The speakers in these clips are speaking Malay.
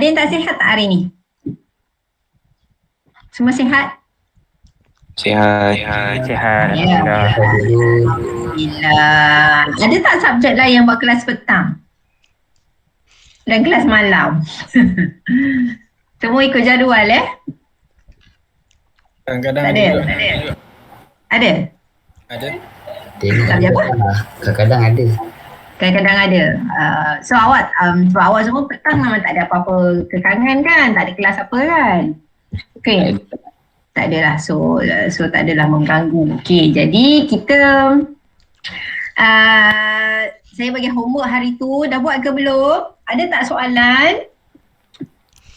yang tak sihat tak hari ni? Semua sihat? Sihat. Ya. Alhamdulillah. Ada tak subjek lain yang buat kelas petang? Dan kelas malam? Semua ikut jadual Kadang-kadang Tak ada ada? juga. Ada? Ada. Subjek apa? Kadang-kadang ada. Kadang-kadang ada. So awak semua petang memang tak ada apa-apa kekangan kan? Tak ada kelas apa kan? Okay. Tak adalah. So tak adalah mengganggu. Okay, jadi kita saya bagi homework hari tu. Dah buat ke belum? Ada tak soalan?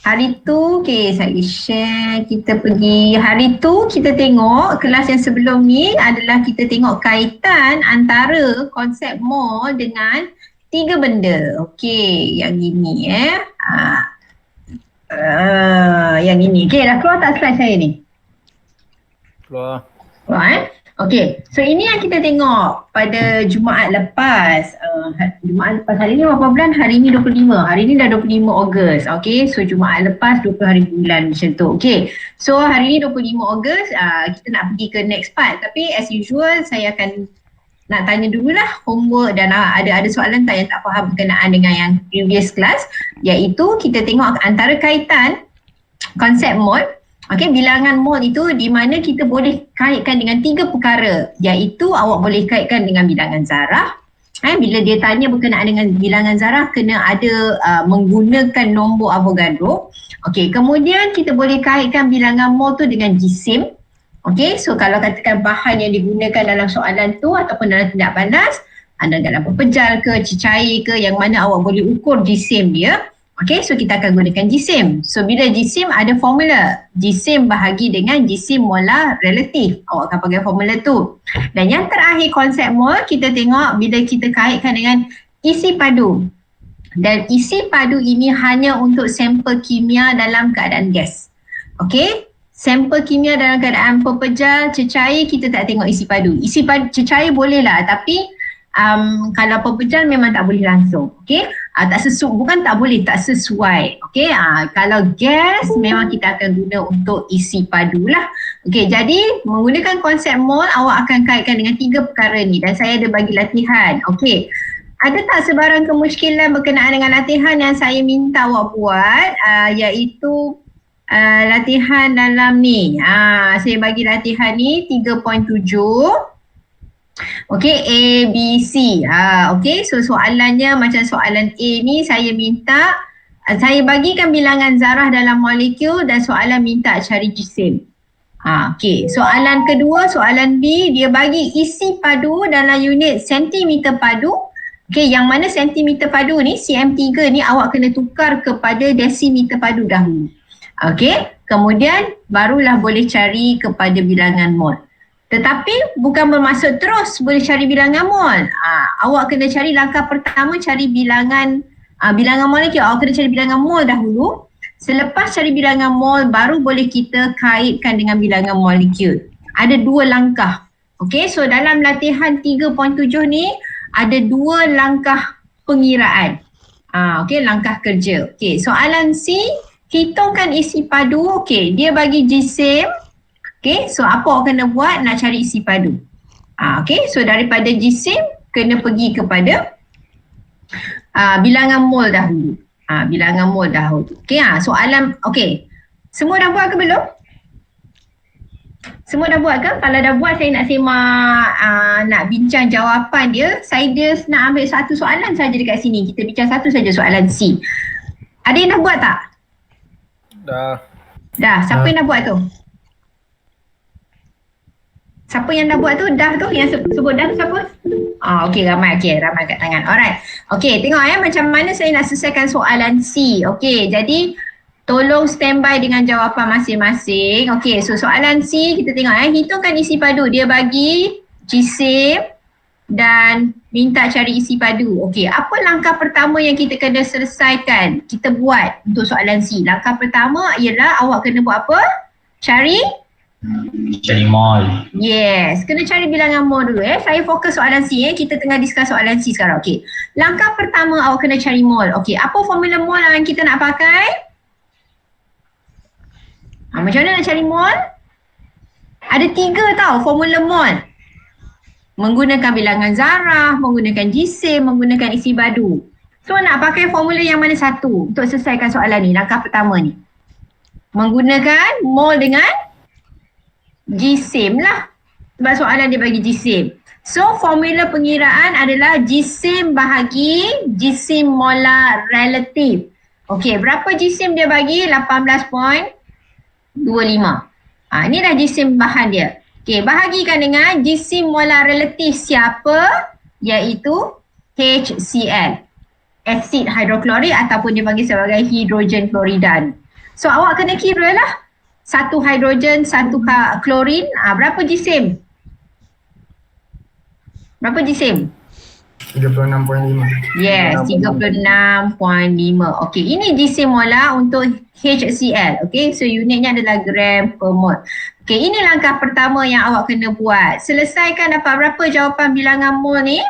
Hari tu, okay, saya share. Kita pergi, hari tu kita tengok kelas yang sebelum ni adalah kita tengok kaitan antara konsep mall dengan 3 benda. Okay, yang ini yang ini. Okay, dah keluar tak slide saya ni? Keluar. Keluar Okay, so ini yang kita tengok pada Jumaat lepas. Jumaat lepas hari ni berapa bulan? Hari ni 25. Hari ni dah 25 Ogos. Okay, so Jumaat lepas 20 hari bulan macam tu. Okay, so hari ni 25 Ogos, kita nak pergi ke next part. Tapi as usual, saya akan nak tanya dululah homework dan ada soalan tak yang tak faham berkenaan dengan yang previous class. Iaitu kita tengok antara kaitan konsep mall. Okey, bilangan mol itu di mana kita boleh kaitkan dengan 3 perkara, iaitu awak boleh kaitkan dengan bilangan zarah. Bila dia tanya berkenaan dengan bilangan zarah, kena ada menggunakan nombor Avogadro. Okey, kemudian kita boleh kaitkan bilangan mol tu dengan jisim. Okey, so kalau katakan bahan yang digunakan dalam soalan tu ataupun dalam tindak balas, dalam pepejal ke, cecair ke, yang mana awak boleh ukur jisim dia. Okay, so kita akan gunakan jisim. So bila jisim ada formula. Jisim bahagi dengan jisim molar relatif. Awak akan pakai formula tu. Dan yang terakhir konsep mol, kita tengok bila kita kaitkan dengan isi padu. Dan isi padu ini hanya untuk sampel kimia dalam keadaan gas. Okay, sampel kimia dalam keadaan pepejal, cecair, kita tak tengok isi padu. Isi padu, cecair boleh lah, tapi kalau pepejal memang tak boleh langsung. Okay, tak sesuai, bukan tak boleh, tak sesuai. Okay, kalau gas memang kita akan guna untuk isi padu lah. Okay, jadi menggunakan konsep mol, awak akan kaitkan dengan 3 perkara ni dan saya ada bagi latihan. Okay, ada tak sebarang kemusykilan berkenaan dengan latihan yang saya minta awak buat, iaitu latihan dalam ni. Saya bagi latihan ni 3.7. Okay, A, B, C. Okay, so soalannya macam soalan A ni saya minta, saya bagikan bilangan zarah dalam molekul dan soalan minta cari jisim. Okay, soalan kedua, soalan B, dia bagi isi padu dalam unit sentimeter padu. Okay, yang mana sentimeter padu ni, cm3 ni awak kena tukar kepada desimeter padu dahulu. Okay, kemudian barulah boleh cari kepada bilangan mol. Tetapi bukan bermaksud terus boleh cari bilangan mol. Awak kena cari langkah pertama, cari bilangan molekul. Awak kena cari bilangan mol dahulu. Selepas cari bilangan mol, baru boleh kita kaitkan dengan bilangan molekul. Ada 2 langkah. Okay, so dalam latihan 3.7 ni ada 2 langkah pengiraan. Okay, langkah kerja. Okay, soalan C, hitungkan isi padu. Okay, dia bagi jisim. Okay, so apa awak kena buat? Nak cari isi padu. Okay, so daripada jisim kena pergi kepada bilangan mol dahulu. Bilangan mol dahulu. Okay, soalan, okay. Semua dah buat ke belum? Semua dah buat ke? Kalau dah buat, saya nak semak, nak bincang jawapan dia. Saya nak ambil satu soalan saja dekat sini. Kita bincang satu saja soalan C. Ada yang dah buat tak? Dah. Siapa yang dah buat tu? Siapa yang dah buat tu? Dah tu? Yang sebut dah tu siapa? Okey, ramai. Okey, ramai kat tangan. Alright. Okey, tengok macam mana saya nak selesaikan soalan C. Okey, jadi tolong standby dengan jawapan masing-masing. Okey, so soalan C kita tengok hitungkan isi padu. Dia bagi jisim dan minta cari isi padu. Okey, apa langkah pertama yang kita kena selesaikan? Kita buat untuk soalan C. Langkah pertama ialah awak kena buat apa? Cari mol. Yes, kena cari bilangan mol dulu Saya fokus soalan C Kita tengah discuss soalan C sekarang. Okey. Langkah pertama awak kena cari mol. Okey, apa formula mol yang kita nak pakai? Macam mana nak cari mol? Ada 3 tau formula mol. Menggunakan bilangan zarah, menggunakan jisim, menggunakan isi padu. So nak pakai formula yang mana satu untuk selesaikan soalan ni, langkah pertama ni? Menggunakan mol dengan jisim lah. Sebab soalan dia bagi jisim. So formula pengiraan adalah jisim bahagi jisim molar relatif. Okey, berapa jisim dia bagi? 18.25. Ini dah jisim bahan dia. Okey, bahagikan dengan jisim molar relatif siapa? Iaitu HCl. Asid hidroklorik ataupun dipanggil sebagai hidrogen kloridan. So awak kena kira lah. 1 hidrogen, 1 klorin. Berapa jisim? Berapa jisim? 36.5. Yes, 36.5. Okey, ini jisim molar untuk HCl. Okey, so unitnya adalah gram per mol. Okey, ini langkah pertama yang awak kena buat. Selesaikan dapat berapa jawapan bilangan mol ni?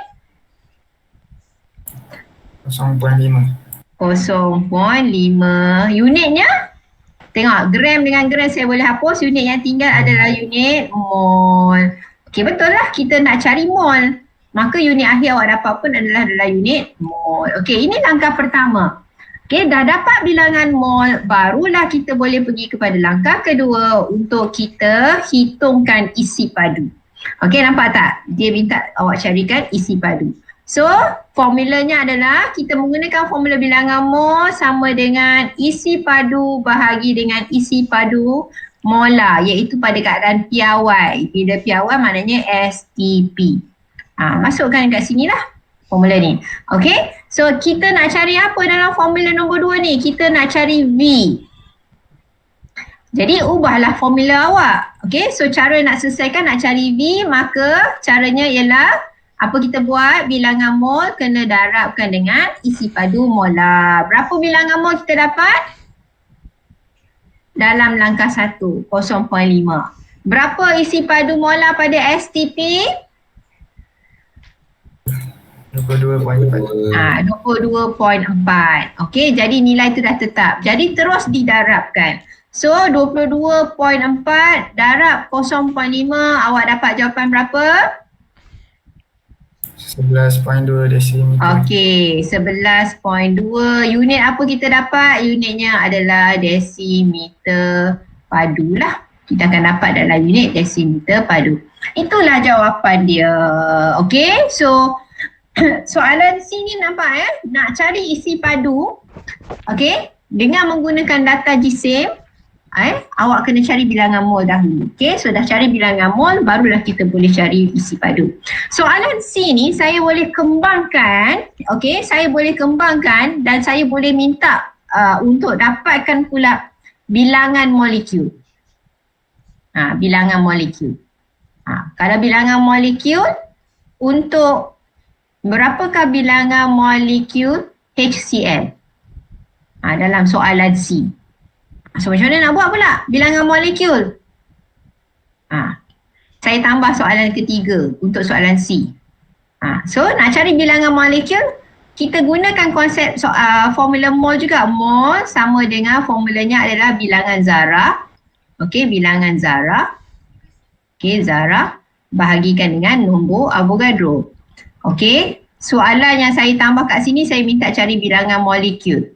0.5. 0.5. Unitnya? Tengok, gram dengan gram saya boleh hapus. Unit yang tinggal adalah unit mol. Okey, betul lah. Kita nak cari mol. Maka unit akhir awak dapat pun adalah unit mol. Okey, ini langkah pertama. Okey, dah dapat bilangan mol, barulah kita boleh pergi kepada langkah kedua untuk kita hitungkan isi padu. Okey, nampak tak? Dia minta awak carikan isi padu. So, formulanya adalah kita menggunakan formula bilangan mol sama dengan isi padu bahagi dengan isi padu molar, iaitu pada keadaan piawai. Bila piawai maknanya STP. Masukkan kat sini lah formula ni. Okey, so kita nak cari apa dalam formula nombor 2 ni? Kita nak cari V. Jadi ubahlah formula awak. Okey, so cara nak selesaikan nak cari V, maka caranya ialah apa kita buat? Bilangan mol kena darabkan dengan isi padu molar. Berapa bilangan mol kita dapat? Dalam langkah 1, 0.5. Berapa isi padu molar pada STP? 22.4. 22.4. Okey, jadi nilai itu dah tetap. Jadi terus didarabkan. So 22.4 darab 0.5, awak dapat jawapan berapa? 11.2 desimeter. Okey, 11.2. Unit apa kita dapat? Unitnya adalah desimeter padu lah. Kita akan dapat dalam unit desimeter padu. Itulah jawapan dia. Okey, so soalan sini nampak nak cari isi padu. Okey, dengan menggunakan data jisim, awak kena cari bilangan mol dahulu. Okey, so dah cari bilangan mol, barulah kita boleh cari isi padu. Soalan C ni saya boleh kembangkan, okey, saya boleh kembangkan dan saya boleh minta untuk dapatkan pula bilangan molekul. Bilangan molekul. Kalau bilangan molekul, untuk berapakah bilangan molekul HCl? Dalam soalan C. So macam mana nak buat pula bilangan molekul? Saya tambah soalan ketiga untuk soalan C. So nak cari bilangan molekul, kita gunakan konsep formula mol juga. Mol sama dengan formulanya adalah bilangan zarah. Okey, bilangan zarah. Okey, zarah bahagikan dengan nombor Avogadro. Okey, soalan yang saya tambah kat sini saya minta cari bilangan molekul,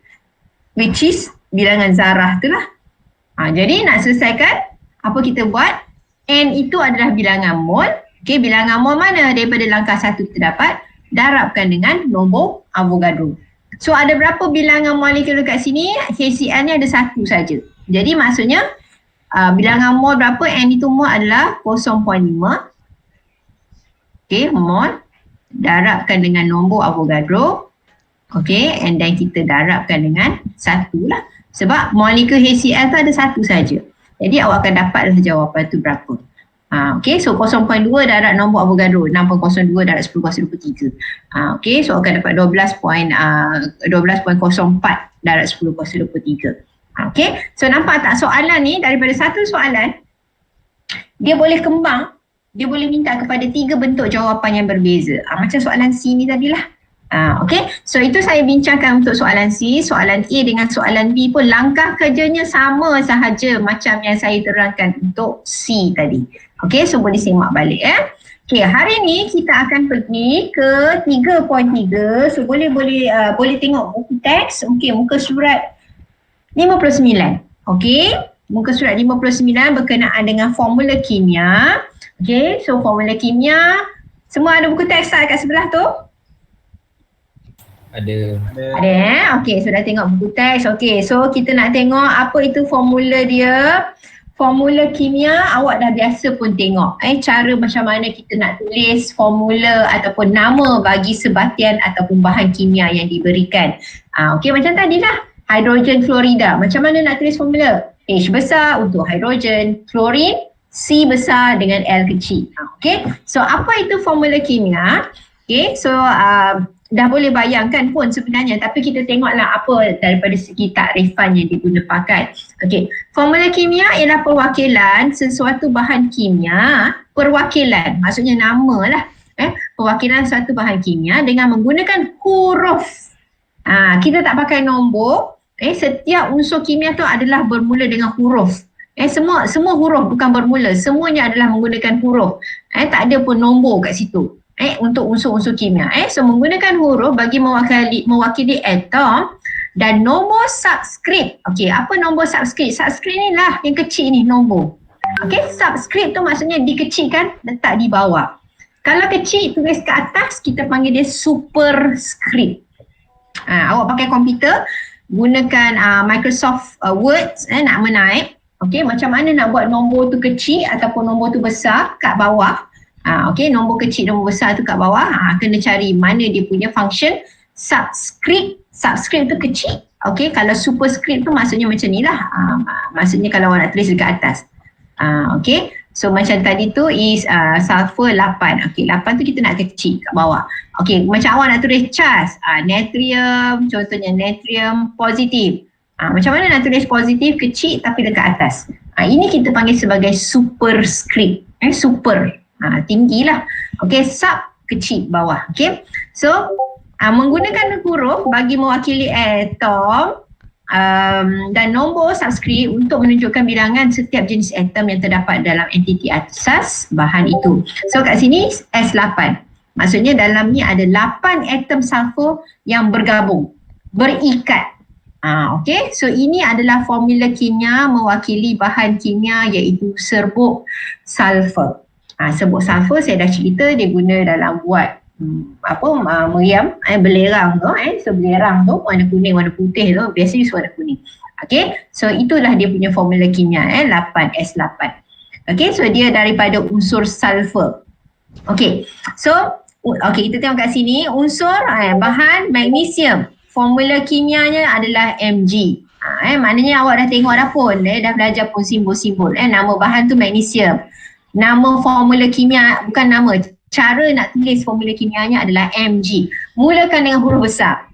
which is bilangan zarah tu lah. Jadi nak selesaikan, apa kita buat? N itu adalah bilangan mol. Okey, bilangan mol mana? Daripada langkah 1 kita dapat, darabkan dengan nombor Avogadro. So ada berapa bilangan molekul dekat sini? HCl ni ada 1 saja. Jadi maksudnya bilangan mol berapa? N itu mol adalah 0.5. Okey, mol. Darabkan dengan nombor Avogadro. Okey, and then kita darabkan dengan 1 lah. Sebab molekul HCl tu ada 1 saja. Jadi awak akan dapatlah jawapan tu berapa. Okey, so 0.2 darab nombor Avogadro, 6.02 darab 10/23. Okey, so akan dapat 12.04 darab 10/23. Okey, so nampak tak soalan ni daripada satu soalan, dia boleh kembang, dia boleh minta kepada 3 bentuk jawapan yang berbeza. Macam soalan C ni tadilah. Okay, so itu saya bincangkan untuk soalan C. Soalan A dengan soalan B pun langkah kerjanya sama sahaja macam yang saya terangkan untuk C tadi. Okay, so boleh semak balik Okay, hari ni kita akan pergi ke 3.3. So boleh tengok buku teks. Okay, muka surat 59. Okay, muka surat 59 berkenaan dengan formula kimia. Okay, so formula kimia. Semua ada buku teks tak kat sebelah tu? Ada. Ada Okay, so dah tengok buku teks. Okay, so kita nak tengok apa itu formula dia. Formula kimia awak dah biasa pun tengok. Cara macam mana kita nak tulis formula ataupun nama bagi sebatian ataupun bahan kimia yang diberikan. Okay, macam tadi lah. Hidrogen fluorida. Macam mana nak tulis formula? H besar untuk hidrogen, klorin, C besar dengan L kecil. Okay, so apa itu formula kimia? Okay, so dah boleh bayangkan pun sebenarnya, tapi kita tengoklah apa daripada segi takrifan yang digunakan. Okey, formula kimia ialah perwakilan sesuatu bahan kimia, perwakilan maksudnya nama lah, perwakilan suatu bahan kimia dengan menggunakan huruf. Kita tak pakai nombor, setiap unsur kimia tu adalah bermula dengan huruf. Semua huruf bukan bermula, semuanya adalah menggunakan huruf. Tak ada pun nombor kat situ. Untuk unsur-unsur kimia. So menggunakan huruf bagi mewakili atom dan nombor subskrip. Okey, apa nombor subskrip? Subskrip ni lah yang kecil ni nombor. Okey, subskrip tu maksudnya dikecilkan, letak di bawah. Kalau kecil tulis ke atas, kita panggil dia superscript. Awak pakai komputer, gunakan Microsoft Word nak menaip. Okey, macam mana nak buat nombor tu kecil ataupun nombor tu besar kat bawah. Okay, nombor kecil, nombor besar tu kat bawah. Kena cari mana dia punya function subscript. Subscript tu kecil. Okay, kalau superscript tu maksudnya macam ni lah. Maksudnya kalau awak nak tulis dekat atas. Okay, so macam tadi tu is sulfur 8. Okay, 8 tu kita nak kecil kat bawah. Okay, macam awak nak tulis charge. Natrium, contohnya natrium positif. Macam mana nak tulis positif kecil tapi dekat atas. Ini kita panggil sebagai superscript. Super. Tinggi lah. Okay, sub kecil bawah. Okay, so menggunakan huruf bagi mewakili atom dan nombor subskrip untuk menunjukkan bilangan setiap jenis atom yang terdapat dalam entiti asas bahan itu. So kat sini S8. Maksudnya dalam ni ada 8 atom sulfur yang bergabung, berikat. Okay, so ini adalah formula kimia mewakili bahan kimia iaitu serbuk sulfur. Serbuk sulfur saya dah cerita dia guna dalam buat meriam, belerang tu. So belerang tu warna kuning, warna putih tu biasanya warna kuning. Okay, so itulah dia punya formula kimia 8S8. Okay, so dia daripada unsur sulfur. Okay, so kita tengok kat sini unsur bahan magnesium. Formula kimianya adalah Mg. Maknanya awak dah tengok dah pun, dah belajar pun simbol-simbol. Nama bahan tu magnesium. Nama formula kimia, bukan nama, cara nak tulis formula kimianya adalah Mg. Mulakan dengan huruf besar.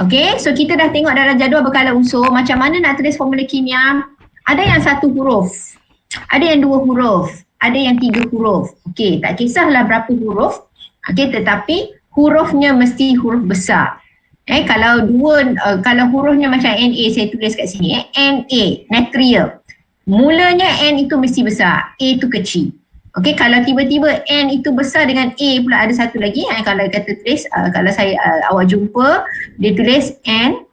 Okay, so kita dah tengok dalam jadual berkala unsur macam mana nak tulis formula kimia. Ada yang 1 huruf, ada yang 2 huruf, ada yang 3 huruf. Okay, tak kisahlah berapa huruf. Okay, tetapi hurufnya mesti huruf besar. Kalau hurufnya macam Na, saya tulis kat sini Na, natrium. Mulanya N itu mesti besar, A itu kecil. Okay, kalau tiba-tiba N itu besar dengan A pula ada satu lagi. Kalau kata tulis, kalau awak jumpa, dia tulis N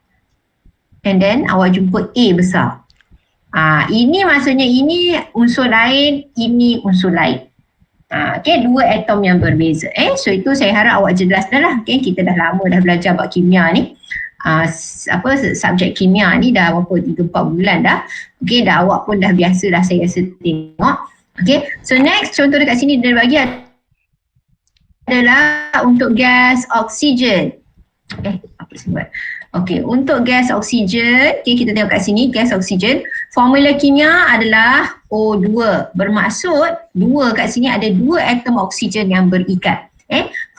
and then awak jumpa A besar. Ini maksudnya ini unsur lain, ini unsur lain. Okay, 2 atom yang berbeza. So itu saya harap awak jelas dah lah. Okay, kita dah lama dah belajar bab kimia ni. Subjek kimia ni dah berapa 3-4 bulan dah. Okay, dah awak pun dah biasa dah saya rasa tengok. Okay, so next contoh dekat sini dia bagi adalah untuk gas oksigen. Apa sebut? Okay, untuk gas oksigen, okay, kita tengok kat sini gas oksigen. Formula kimia adalah O2. Bermaksud 2 kat sini ada 2 atom oksigen yang berikat.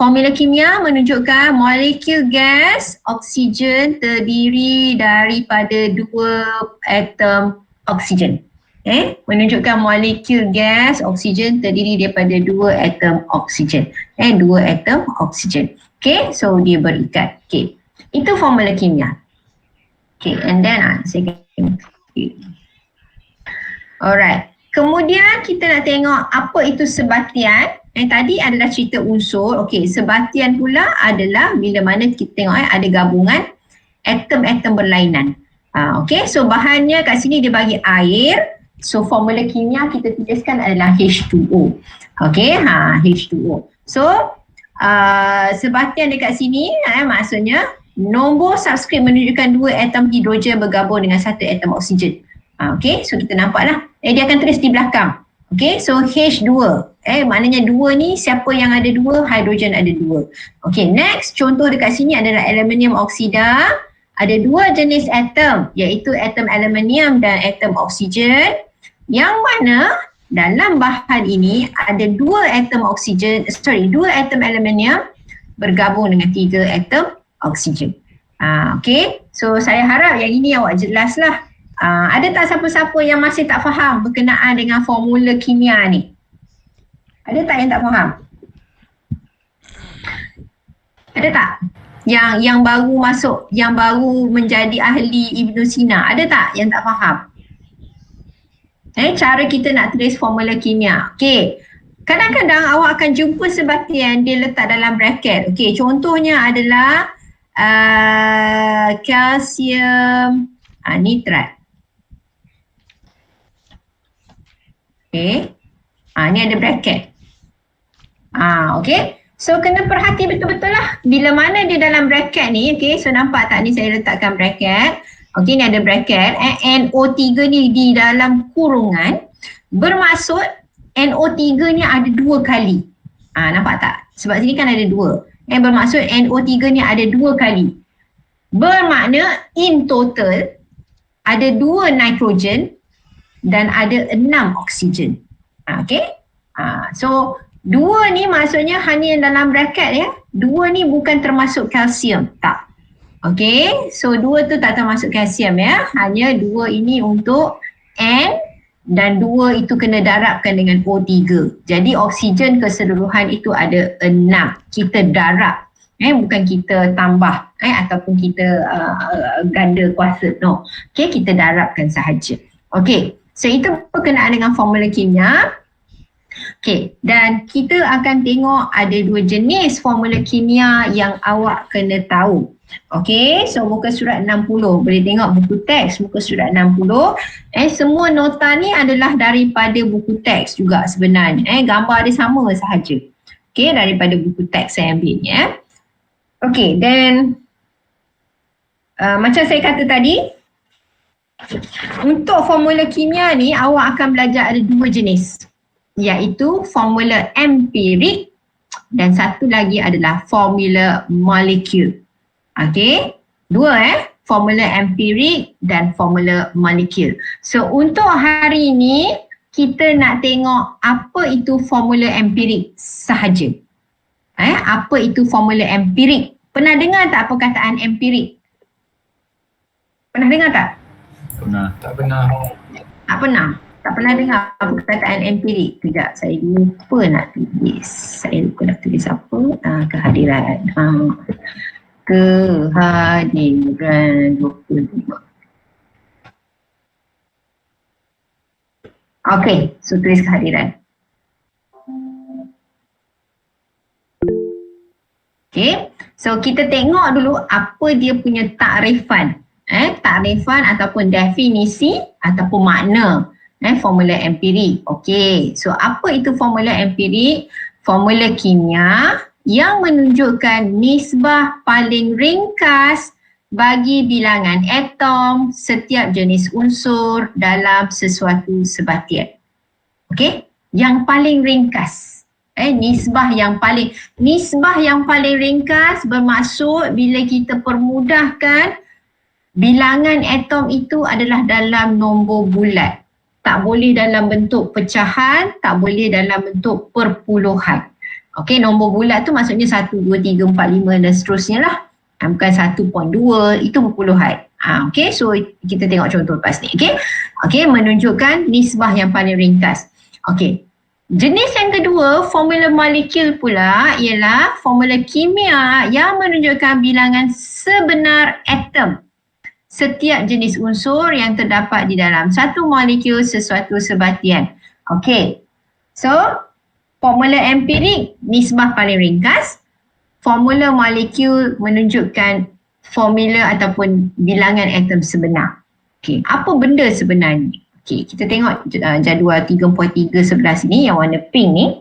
Formula kimia menunjukkan molekul gas oksigen terdiri daripada 2 atom oksigen. Menunjukkan molekul gas oksigen terdiri daripada 2 atom oksigen. 2 atom oksigen. Okay, so dia berikat. Okay, itu formula kimia. Okay, and then second. Alright. Kemudian kita nak tengok apa itu sebatian. Yang tadi adalah cerita unsur. Okey, sebatian pula adalah bila mana kita tengok ada gabungan atom-atom berlainan. Okey, so bahannya kat sini dia bagi air. So formula kimia kita tuliskan adalah H2O. Okey, H2O. So sebatian dekat sini maksudnya nombor subskrip menunjukkan 2 atom hidrogen bergabung dengan 1 atom oksigen. Okey, so kita nampaklah. Dia akan tulis di belakang. Okey, so H2. Maknanya 2 ni siapa yang ada 2? Hidrogen ada 2. Okey, next contoh dekat sini adalah aluminium oksida. Ada 2 jenis atom iaitu atom aluminium dan atom oksigen. Yang mana dalam bahan ini ada 2 atom aluminium bergabung dengan 3 atom oksigen. Okey, so saya harap yang ini awak jelas lah. Ada tak siapa-siapa yang masih tak faham berkenaan dengan formula kimia ni? Ada tak yang tak faham? Ada tak? Yang baru masuk, yang baru menjadi ahli Ibn Sina, ada tak yang tak faham? Cara kita nak tulis formula kimia. Okey. Kadang-kadang awak akan jumpa sebatian dia letak dalam bracket. Okey, contohnya adalah kalsium nitrat. Okey. Ni ada bracket. Okey. So kena perhati betul-betul lah. Bila mana dia dalam bracket ni, okey. So nampak tak ni saya letakkan bracket. Okey, ni ada bracket. NO3 ni di dalam kurungan. Bermaksud NO3 ni ada 2 kali. Nampak tak? Sebab sini kan ada 2. Bermaksud NO3 ni ada 2 kali. Bermakna in total ada 2 nitrogen dan ada 6 oksigen. Okey. So 2 ni maksudnya hanya yang dalam bracket ya. 2 ni bukan termasuk kalsium. Tak. Okey. So 2 tu tak termasuk kalsium ya. Hanya 2 ini untuk N dan 2 itu kena darabkan dengan O3. Jadi oksigen keseluruhan itu ada 6. Kita darab. Bukan kita tambah ataupun kita ganda kuasa. No. Okey, kita darabkan sahaja. Okey. So itu berkenaan dengan formula kimia. Okey, dan kita akan tengok ada 2 jenis formula kimia yang awak kena tahu. Okey, so muka surat 60. Boleh tengok buku teks muka surat 60. Semua nota ni adalah daripada buku teks juga sebenarnya. Gambar dia sama sahaja. Okey, daripada buku teks saya ambil ni. Okey, dan macam saya kata tadi, untuk formula kimia ni awak akan belajar ada 2 jenis, iaitu formula empirik dan satu lagi adalah formula molekul. Okey, 2 formula empirik dan formula molekul. So untuk hari ini kita nak tengok apa itu formula empirik sahaja. Apa itu formula empirik? Pernah dengar tak perkataan empirik? Pernah dengar tak? Pernah. Tak pernah. Tak pernah. Tak pernah dengar perkataan empirik. Sekejap, saya lupa nak tulis. Saya lupa nak tulis apa. Kehadiran. Kehadiran 25. Okey, so tulis kehadiran. Okey, so kita tengok dulu apa dia punya takrifan. Takrifan ataupun definisi ataupun makna formula empirik. Okey, so apa itu formula empirik? Formula kimia yang menunjukkan nisbah paling ringkas bagi bilangan atom setiap jenis unsur dalam sesuatu sebatian. Okey, yang paling ringkas. Nisbah yang paling ringkas bermaksud bila kita permudahkan bilangan atom itu adalah dalam nombor bulat. Tak boleh dalam bentuk pecahan, tak boleh dalam bentuk perpuluhan. Okey, nombor bulat tu maksudnya 1, 2, 3, 4, 5 dan seterusnya lah. Bukan 1.2, itu perpuluhan. Okey, so kita tengok contoh lepas ni. Okey, menunjukkan nisbah yang paling ringkas. Okey, Jenis yang kedua, formula molekul pula ialah formula kimia yang menunjukkan bilangan sebenar atom setiap jenis unsur yang terdapat di dalam satu molekul sesuatu sebatian. Okey. So, formula empirik nisbah paling ringkas. Formula molekul menunjukkan formula ataupun bilangan atom sebenar. Okey, apa benda sebenarnya? Okey, kita tengok jadual 3.3 sebelah sini yang warna pink ni.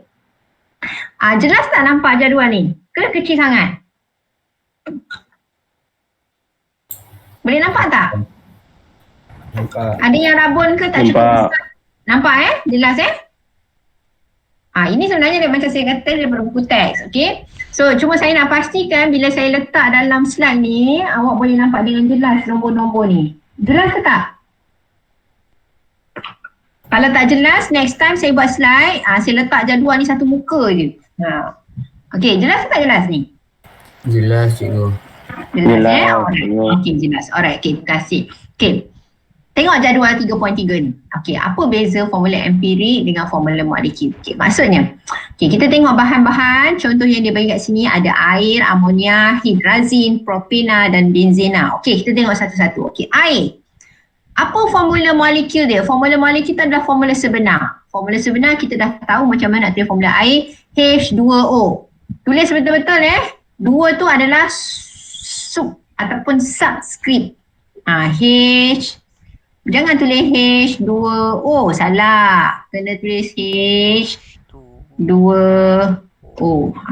Jelas tak nampak jadual ni? Ke kecil sangat? Boleh nampak tak? Nampak. Ada yang rabun ke tak cukup Nampak. besar? Nampak Jelas ini sebenarnya dia macam saya kata daripada buku teks, okey? So cuma saya nak pastikan bila saya letak dalam slide ni, awak boleh nampak dengan jelas nombor-nombor ni. Jelas ke tak? Kalau tak jelas, next time saya buat slide, saya letak jadual ni satu muka je. Okey, jelas ke tak jelas ni? Jelas cikgu. Jelas. Jelas. Okey, jelas. Alright, okey, terima kasih. Okey. Tengok jadual 3.3 ni. Okey, apa beza formula empirik dengan formula molekul? Okey, maksudnya, kita tengok bahan-bahan, contoh yang dia bagi kat sini ada air, amonia, hidrazin, propena dan benzena. Okey, kita tengok satu-satu. Okey, air. Apa formula molekul dia? Formula molekul itu adalah formula sebenar. Formula sebenar kita dah tahu macam mana nak tulis formula air, H2O. Tulis betul-betul 2 tu adalah sub ataupun subscript. H. Jangan tulis H2O, salah. Kena tulis H2O.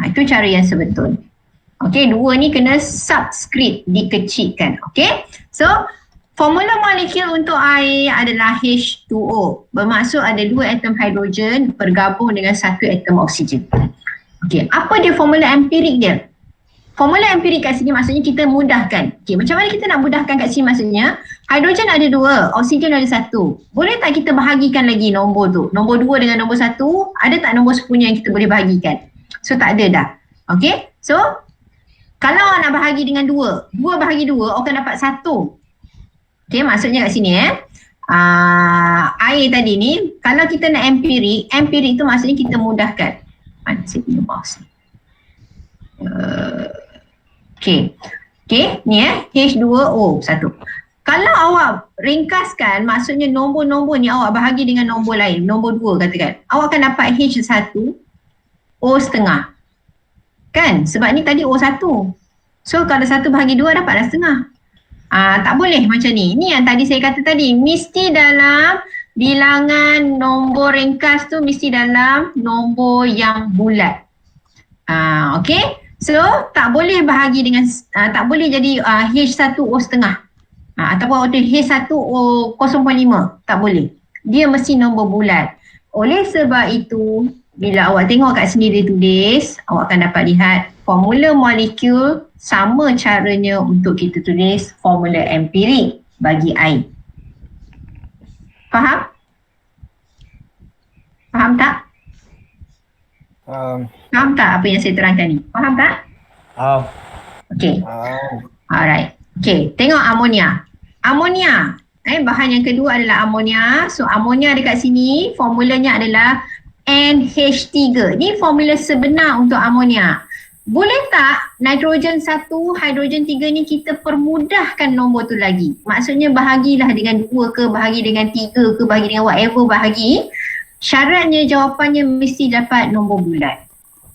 Itu cara yang sebetul. Okey, 2 ni kena subscript, dikecilkan. Okey. So, formula molekul untuk air adalah H2O. Bermaksud ada 2 atom hidrogen bergabung dengan 1 atom oksigen. Okey, apa dia formula empirik dia? Formula empirik kat sini maksudnya kita mudahkan. Okey, macam mana kita nak mudahkan kat sini maksudnya? Hidrogen ada 2, oksigen ada 1. Boleh tak kita bahagikan lagi nombor tu? Nombor 2 dengan nombor 1, ada tak nombor sepunya yang kita boleh bahagikan? So tak ada dah. Okey, so kalau nak bahagi dengan 2 bahagi 2, awak akan dapat 1. Okey, maksudnya kat sini air tadi ni, kalau kita nak empirik tu maksudnya kita mudahkan. Saya punya mouse ni. Okey, ni H2O 1. Kalau awak ringkaskan, maksudnya nombor-nombor ni awak bahagi dengan nombor lain, nombor 2 katakan. Awak akan dapat H1 O setengah. Kan? Sebab ni tadi O1. So kalau 1 bahagi 2 dapatlah setengah. Tak boleh macam ni. Ni yang tadi saya kata tadi, mesti dalam bilangan nombor ringkas tu mesti dalam nombor yang bulat. Okey. So tak boleh bahagi dengan tak boleh jadi H1 O setengah. Ataupun H1O 0.5, tak boleh. Dia mesti nombor bulat. Oleh sebab itu, bila awak tengok kat sini dia tulis, awak akan dapat lihat formula molekul sama caranya untuk kita tulis formula empirik bagi air. Faham? Faham tak? Faham tak apa yang saya terangkan ni? Faham tak? Okey. Alright. Okey, tengok amonia. Amonia, bahan yang kedua adalah amonia. So amonia dekat sini formulanya adalah NH3. Ni formula sebenar untuk amonia. Boleh tak nitrogen 1, hidrogen 3 ni kita permudahkan nombor tu lagi? Maksudnya bahagilah dengan 2 ke, bahagi dengan 3 ke, bahagi dengan whatever bahagi. Syaratnya jawapannya mesti dapat nombor bulat.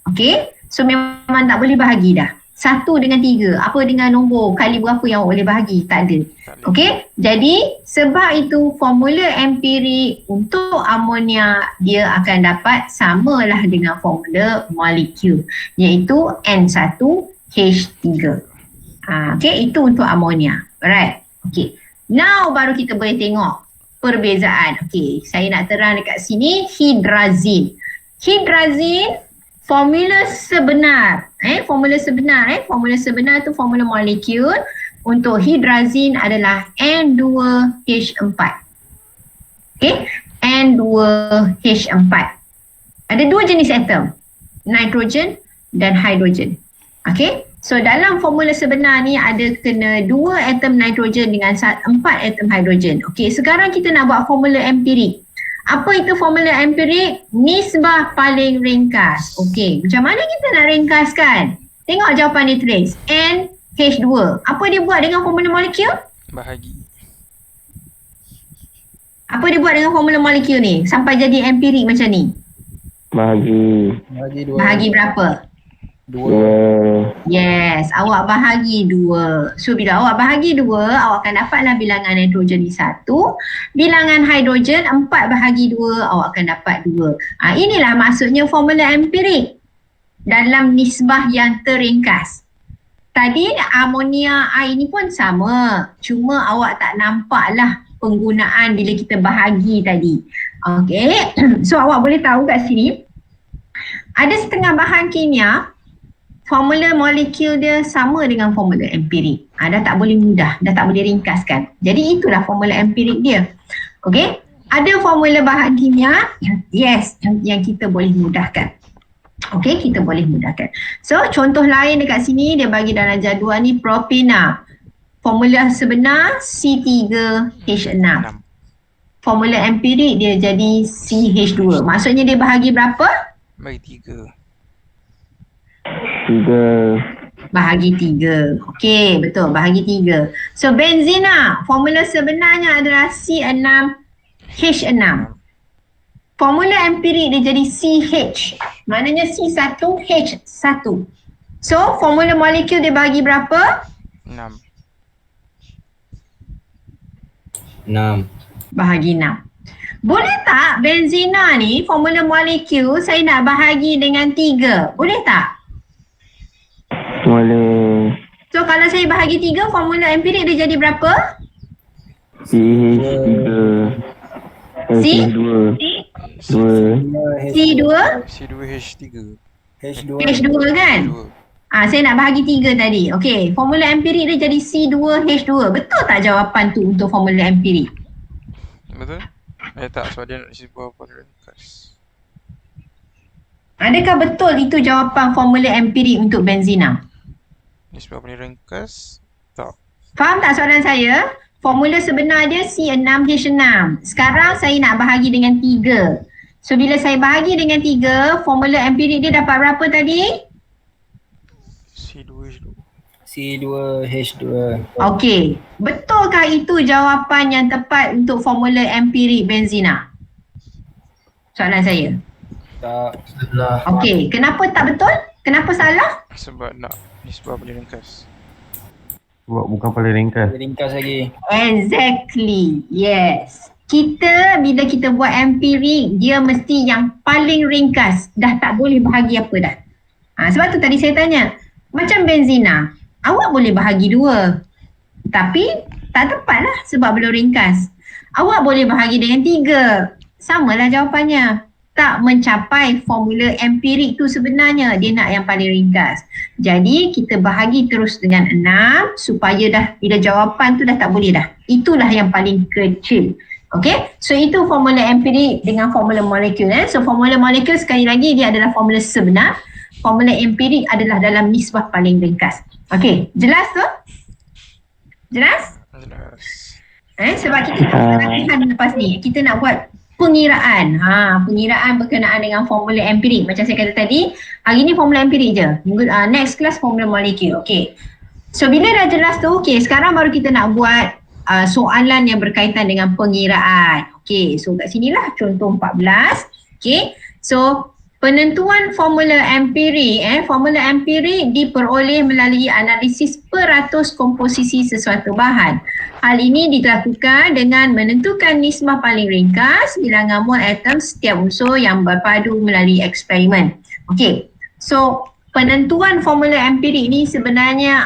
Okey, so memang tak boleh bahagi dah. 1 dengan 3, apa dengan nombor kali berapa yang awak boleh bahagi? Tak ada. Okey, jadi sebab itu formula empirik untuk amonia dia akan dapat samalah dengan formula molekul, iaitu N1H3. Okey, itu untuk amonia. Alright. Okey. Now baru kita boleh tengok perbezaan. Okey, saya nak terang dekat sini hidrazin. Hidrazin formula sebenar. Formula sebenar tu formula molekul untuk hidrazin adalah N2H4. Okey, N2H4. Ada 2 jenis atom, nitrogen dan hidrogen. Okey, so dalam formula sebenar ni ada kena 2 atom nitrogen dengan 4 atom hidrogen. Okey, sekarang kita nak buat formula empirik. Apa itu formula empirik? Nisbah paling ringkas. Okey, macam mana kita nak ringkaskan? Tengok jawapan dia tulis. NH2. Apa dia buat dengan formula molekul? Bahagi. Apa dia buat dengan formula molekul ni? Sampai jadi empirik macam ni. Bahagi Bagi 2. Bahagi berapa? 2. Yes, awak bahagi 2. So bila awak bahagi 2, awak akan dapatlah bilangan nitrogen ni 1. Bilangan hidrogen 4 bahagi 2, awak akan dapat 2. Inilah maksudnya formula empirik dalam nisbah yang terringkas. Tadi amonia air ni pun sama. Cuma awak tak nampaklah penggunaan bila kita bahagi tadi. Okey. So awak boleh tahu kat sini ada setengah bahan kimia formula molekul dia sama dengan formula empirik. Dah tak boleh mudah, dah tak boleh ringkaskan. Jadi itulah formula empirik dia. Okey? Ada formula bahan kimia, yes, yang kita boleh mudahkan. Okey, kita boleh mudahkan. So, contoh lain dekat sini dia bagi dalam jadual ni propena. Formula sebenar C3H6. Formula empirik dia jadi CH2. Maksudnya dia bahagi berapa? Bagi 3. 3. Bahagi 3. Okey, betul. Bahagi 3. So, benzena. Formula sebenarnya adalah C6H6. Formula empirik dia jadi CH. Maknanya C1H1. So, formula molekul dia bagi berapa? 6. 6. Bahagi 6. Boleh tak benzena ni formula molekul saya nak bahagi dengan 3? Boleh tak? Boleh. So, kalau saya bahagi 3, formula empirik dia jadi berapa? CH3. C? CH2. 2. C2? C2H3. H2. H2 kan? 2. Saya nak bahagi 3 tadi. Okey, formula empirik dia jadi C2H2. Betul tak jawapan tu untuk formula empirik? Betul? Tak, sebab dia nak sebuah apa ringkas. Adakah betul itu jawapan formula empirik untuk benzena? Nisbah paling ringkas? Tak. Faham tak soalan saya? Formula sebenar dia C6H6. Sekarang saya nak bahagi dengan 3. So bila saya bahagi dengan 3, formula empirik dia dapat berapa tadi? C2H2. C2H2. Okey. Betulkah itu jawapan yang tepat untuk formula empirik benzena? Soalan saya. Tak. Salah. Okey. Kenapa tak betul? Kenapa salah? Sebab nak nisbah paling ringkas. Sebab bukan paling ringkas. Ringkas lagi. Exactly. Yes. Bila kita buat empirik, dia mesti yang paling ringkas. Dah tak boleh bahagi apa dah. Sebab tu tadi saya tanya, macam benzena, awak boleh bahagi 2. Tapi tak tepat lah sebab belum ringkas. Awak boleh bahagi dengan 3. Samalah jawapannya. Tak mencapai formula empirik tu sebenarnya. Dia nak yang paling ringkas. Jadi kita bahagi terus dengan 6 supaya dah bila jawapan tu dah tak boleh dah. Itulah yang paling kecil. Okay, so itu formula empirik dengan formula molekul. So formula molekul sekali lagi dia adalah formula sebenar. Formula empirik adalah dalam nisbah paling ringkas. Okay, jelas tu? Jelas? Jelas. Sebab kita nak buat latihan lepas ni. Kita nak buat pengiraan. Pengiraan berkenaan dengan formula empirik. Macam saya kata tadi, hari ni formula empirik je. Next class formula molekul. Okay. So bila dah jelas tu, okay, sekarang baru kita nak buat soalan yang berkaitan dengan pengiraan. Okay, so kat sinilah contoh 14. Okay, so penentuan formula empirik. Formula empirik diperoleh melalui analisis peratus komposisi sesuatu bahan. Hal ini dilakukan dengan menentukan nisbah paling ringkas bilangan mol atom setiap unsur yang berpadu melalui eksperimen. Okay, so penentuan formula empirik ni sebenarnya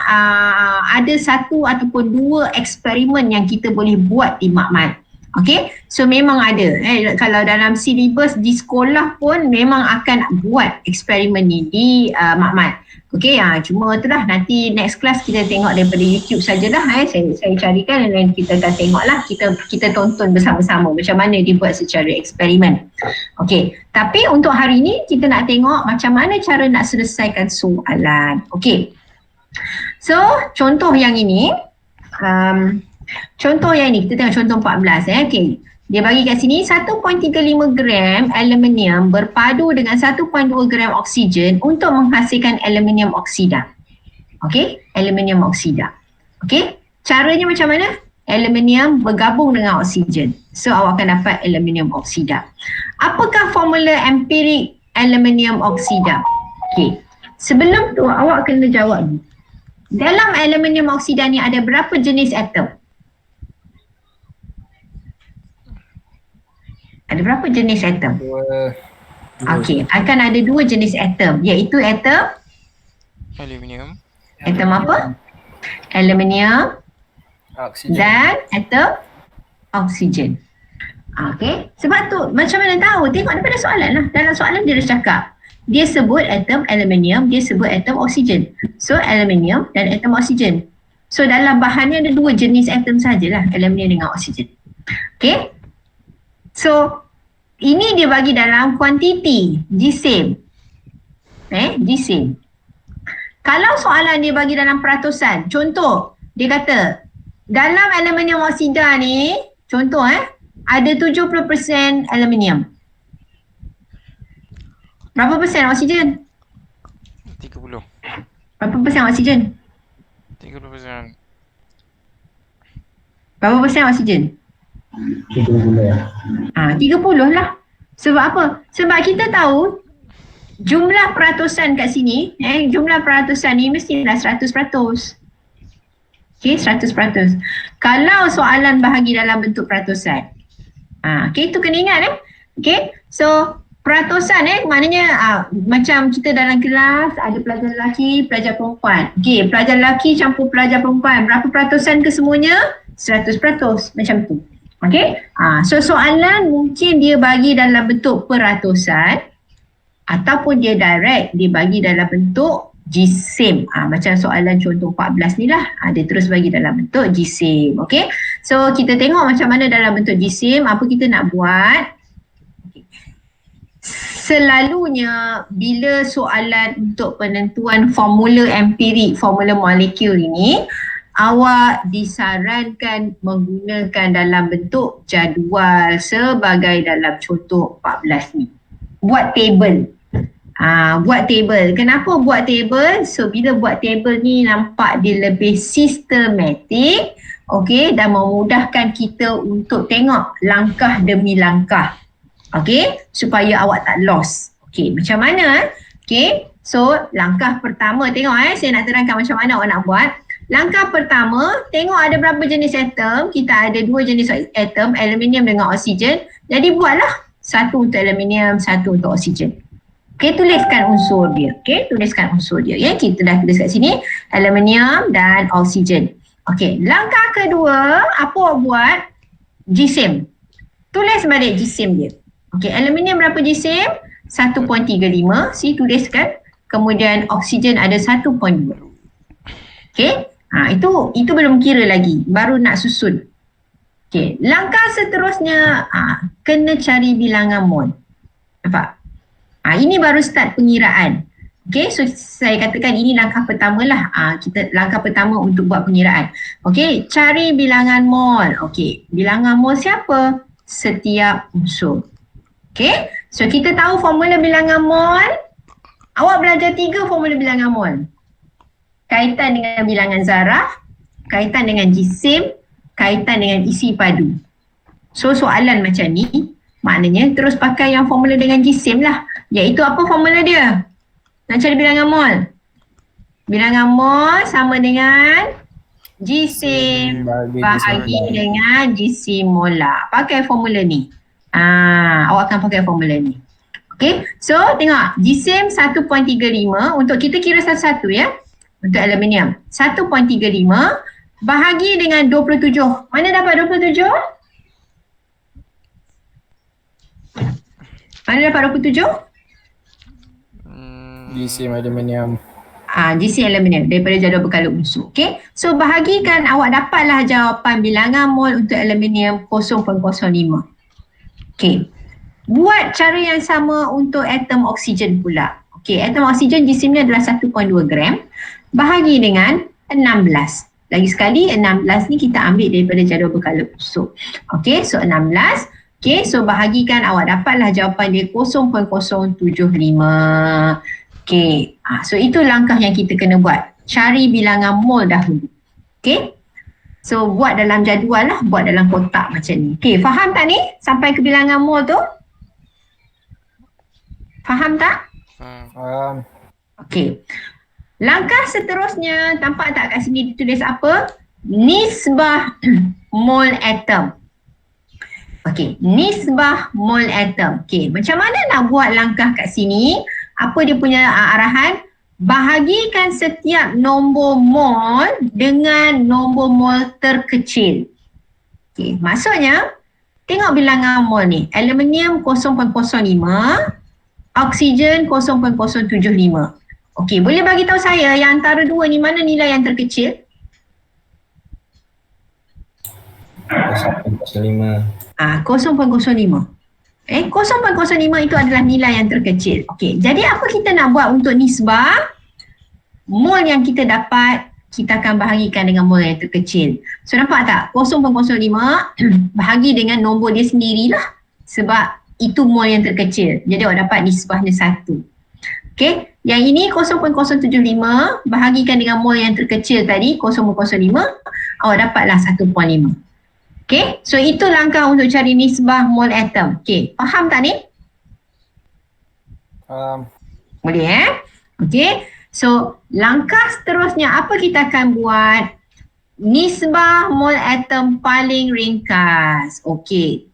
ada 1 ataupun 2 eksperimen yang kita boleh buat di makmal. Okay, so memang ada. Kalau dalam silibus di sekolah pun memang akan buat eksperimen ni di makmal. Okay, cuma itulah nanti next class kita tengok daripada YouTube sajalah. Saya carikan dan kita akan tengoklah, kita tonton bersama-sama macam mana dibuat secara eksperimen. Okay, tapi untuk hari ini kita nak tengok macam mana cara nak selesaikan soalan. Okay, so contoh yang ini, kita tengok contoh 14. Okay, Dia bagi kat sini 1.35 gram aluminium berpadu dengan 1.2 gram oksigen untuk menghasilkan aluminium oksida. Okey, aluminium oksida. Okey, caranya macam mana? Aluminium bergabung dengan oksigen. So awak akan dapat aluminium oksida. Apakah formula empirik aluminium oksida? Okey, sebelum tu awak kena jawab ni. Dalam aluminium oksida ni ada berapa jenis atom? Ada berapa jenis atom? Dua. Okey, akan ada 2 jenis atom, iaitu atom Aluminium. apa? Aluminium Oksigen. dan atom oksigen. Okey, sebab tu macam mana tahu? Tengok daripada soalan lah. Dalam soalan dia dah cakap. Dia sebut atom aluminium, dia sebut atom oksigen. So aluminium dan atom oksigen. So dalam bahannya ada 2 jenis atom sajalah, aluminium dengan oksigen. Okey. So ini dia bagi dalam kuantiti jisim. Jisim. Kalau soalan dia bagi dalam peratusan, contoh dia kata dalam aluminium oksida ni, contoh ada 70% aluminium. Berapa persen oksigen? 30. Berapa persen oksigen? 30%. Berapa persen oksigen? 30 lah. Sebab apa? Sebab kita tahu jumlah peratusan kat sini, jumlah peratusan ni mestilah 100%. Okay, 100%. Kalau soalan bahagi dalam bentuk peratusan. Okay, itu kena ingat Okay, so peratusan maknanya macam kita dalam kelas ada pelajar lelaki, pelajar perempuan. Okay, pelajar lelaki campur pelajar perempuan. Berapa peratusan ke semuanya? 100%. Macam tu. Okay, so soalan mungkin dia bagi dalam bentuk peratusan ataupun dia direct dia bagi dalam bentuk jisim. Macam soalan contoh 14 ni lah. Dia terus bagi dalam bentuk jisim. Okay, so kita tengok macam mana dalam bentuk jisim, apa kita nak buat. Selalunya bila soalan untuk penentuan formula empirik, formula molekul ini, awak disarankan menggunakan dalam bentuk jadual sebagai dalam contoh 14 ni. Buat table. Buat table. Kenapa buat table? So bila buat table ni nampak dia lebih sistematik, okay, dan memudahkan kita untuk tengok langkah demi langkah. Okay, supaya awak tak lost. Okay, macam mana? Okay, so langkah pertama tengok saya nak terangkan macam mana awak nak buat. Langkah pertama, tengok ada berapa jenis atom. Kita ada 2 jenis atom, aluminium dengan oksigen. Jadi buatlah 1 untuk aluminium, 1 untuk oksigen. Okay, tuliskan unsur dia. Okay, tuliskan unsur dia. Ya, kita dah tulis kat sini, aluminium dan oksigen. Okay, langkah kedua, apa awak buat? Jisim. Tulis balik jisim dia. Okay, aluminium berapa jisim? 1.35, tuliskan. Kemudian oksigen ada 1.2. Okay, itu belum kira lagi, baru nak susun. Okay, langkah seterusnya kena cari bilangan mol. Nampak? Ini baru start pengiraan. Okay, so saya katakan ini langkah pertama lah. Langkah pertama untuk buat pengiraan. Okay, cari bilangan mol. Okay, bilangan mol siapa? Setiap unsur. Okay, so kita tahu formula bilangan mol. Awak belajar 3 formula bilangan mol. Kaitan dengan bilangan zarah, kaitan dengan jisim, kaitan dengan isi padu. So soalan macam ni, maknanya terus pakai yang formula dengan jisim lah. Iaitu apa formula dia? Nak cari bilangan mol. Bilangan mol sama dengan jisim bahagi dengan jisim molar. Pakai formula ni. Awak akan pakai formula ni. Okay, so tengok jisim 1.35 untuk kita kira satu-satu ya. Untuk aluminium 1.35 bahagi dengan 27. Mana dapat 27? Mana dapat 27? Jisim aluminium. Jisim aluminium daripada jadual berkala unsur. Okay, so bahagikan, awak dapatlah jawapan bilangan mol untuk aluminium 0.05. Okay, buat cara yang sama untuk atom oksigen pula. Okay, atom oksigen jisimnya adalah 1.2 gram. Bahagi dengan 16. Lagi sekali 16 ni kita ambil daripada jadual berkala unsur. Okay, so 16 Okay, so bahagikan, awak dapatlah jawapan dia 0.075. Okay, so itu langkah yang kita kena buat. Cari bilangan mol dahulu. Okay, so buat dalam jadual lah, buat dalam kotak macam ni. Okay, faham tak ni sampai ke bilangan mol tu? Faham tak? Okay. Langkah seterusnya, tampak tak kat sini ditulis apa? Nisbah mol atom. Okey, nisbah mol atom. Okey, macam mana nak buat langkah kat sini? Apa dia punya arahan? Bahagikan setiap nombor mol dengan nombor mol terkecil. Okey, maksudnya tengok bilangan mol ni. Aluminium 0.05, oksigen 0.075. Okey, boleh bagi tahu saya yang antara dua ni mana nilai yang terkecil? 0.05. 0.05. 0.05 itu adalah nilai yang terkecil. Okey, jadi apa kita nak buat untuk nisbah? Mol yang kita dapat, kita akan bahagikan dengan mol yang terkecil. So nampak tak? 0.05 bahagi dengan nombor dia sendirilah. Sebab itu mol yang terkecil. Jadi awak dapat nisbahnya 1. Okey, yang ini 0.075 bahagikan dengan mol yang terkecil tadi 0.05, awak dapatlah 1.5. Okay, so itu langkah untuk cari nisbah mol atom. Okay, faham tak ni? Boleh Okay, so langkah seterusnya apa kita akan buat? Nisbah mol atom paling ringkas. Okay,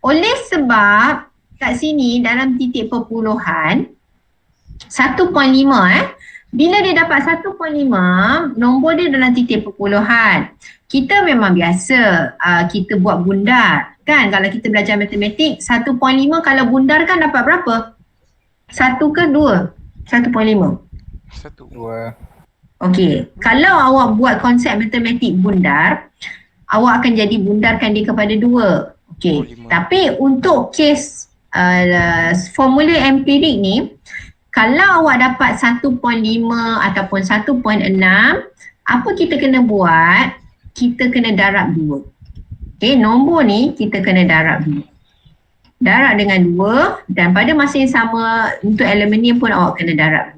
oleh sebab kat sini dalam titik perpuluhan 1.5 bila dia dapat 1.5, nombor dia dalam titik perpuluhan. Kita memang biasa kita buat bundar. Kan kalau kita belajar matematik, 1.5 kalau bundar kan dapat berapa? 1 ke 2? 1.5. 1. Okey, kalau awak buat konsep matematik bundar, awak akan jadi bundarkan dia kepada 2. Okey, tapi untuk kes formula empirik ni, kalau awak dapat 1.5 ataupun 1.6, apa kita kena buat? Kita kena darab 2. Okay, nombor ni kita kena darab 2. Darab dengan 2 dan pada masa yang sama untuk aluminium pun awak kena darab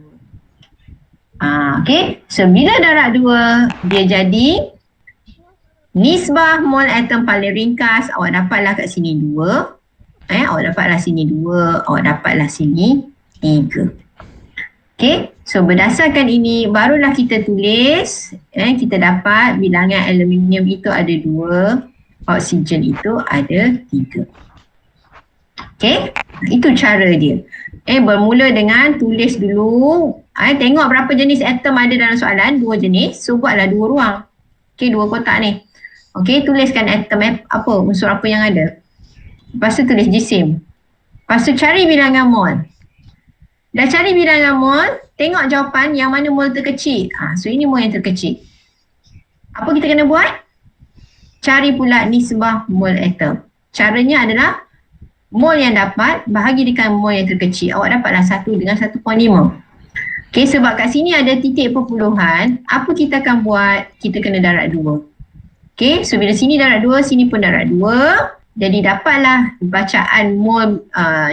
2. Okay, so bila darab 2 dia jadi nisbah mol atom paling ringkas, awak dapatlah kat sini 2. Awak dapatlah sini 2, awak dapatlah sini 3. Okay, so berdasarkan ini barulah kita tulis, kita dapat bilangan aluminium itu ada 2, oksigen itu ada 3. Okay, itu cara dia. Bermula dengan tulis dulu, tengok berapa jenis atom ada dalam soalan, 2 jenis, so buatlah 2 ruang. Okay, 2 kotak ni. Okay, tuliskan atom apa, unsur apa yang ada. Lepas tu tulis jisim. Lepas tu cari bilangan mol. Dah cari bilangan mol, tengok jawapan yang mana mol terkecil. So ini mol yang terkecil. Apa kita kena buat? Cari pula nisbah mol atom. Caranya adalah mol yang dapat bahagi dengan mol yang terkecil. Awak dapatlah 1 dengan 1.5. Okay, sebab kat sini ada titik perpuluhan, apa kita akan buat? Kita kena darab 2. Okay, so bila sini darab 2, sini pun darab 2. Jadi dapatlah bacaan mol,